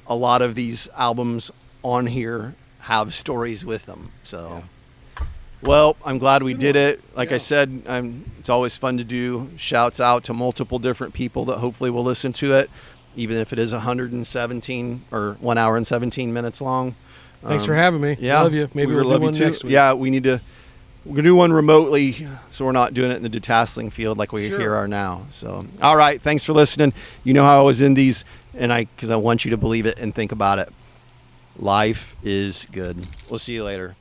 a lot of these albums on here have stories with them. So, well, I'm glad we did it. Like I said, it's always fun to do. Shouts out to multiple different people that hopefully will listen to it, even if it is 117 or 1 hour and 17 minutes long. Thanks for having me. Yeah, Love you. Maybe we'll do one next week. Yeah, we're gonna do one remotely, so we're not doing it in the detasseling field like we here are now. So, all right, thanks for listening. You know how I always end these, and because I want you to believe it and think about it. Life is good. We'll see you later.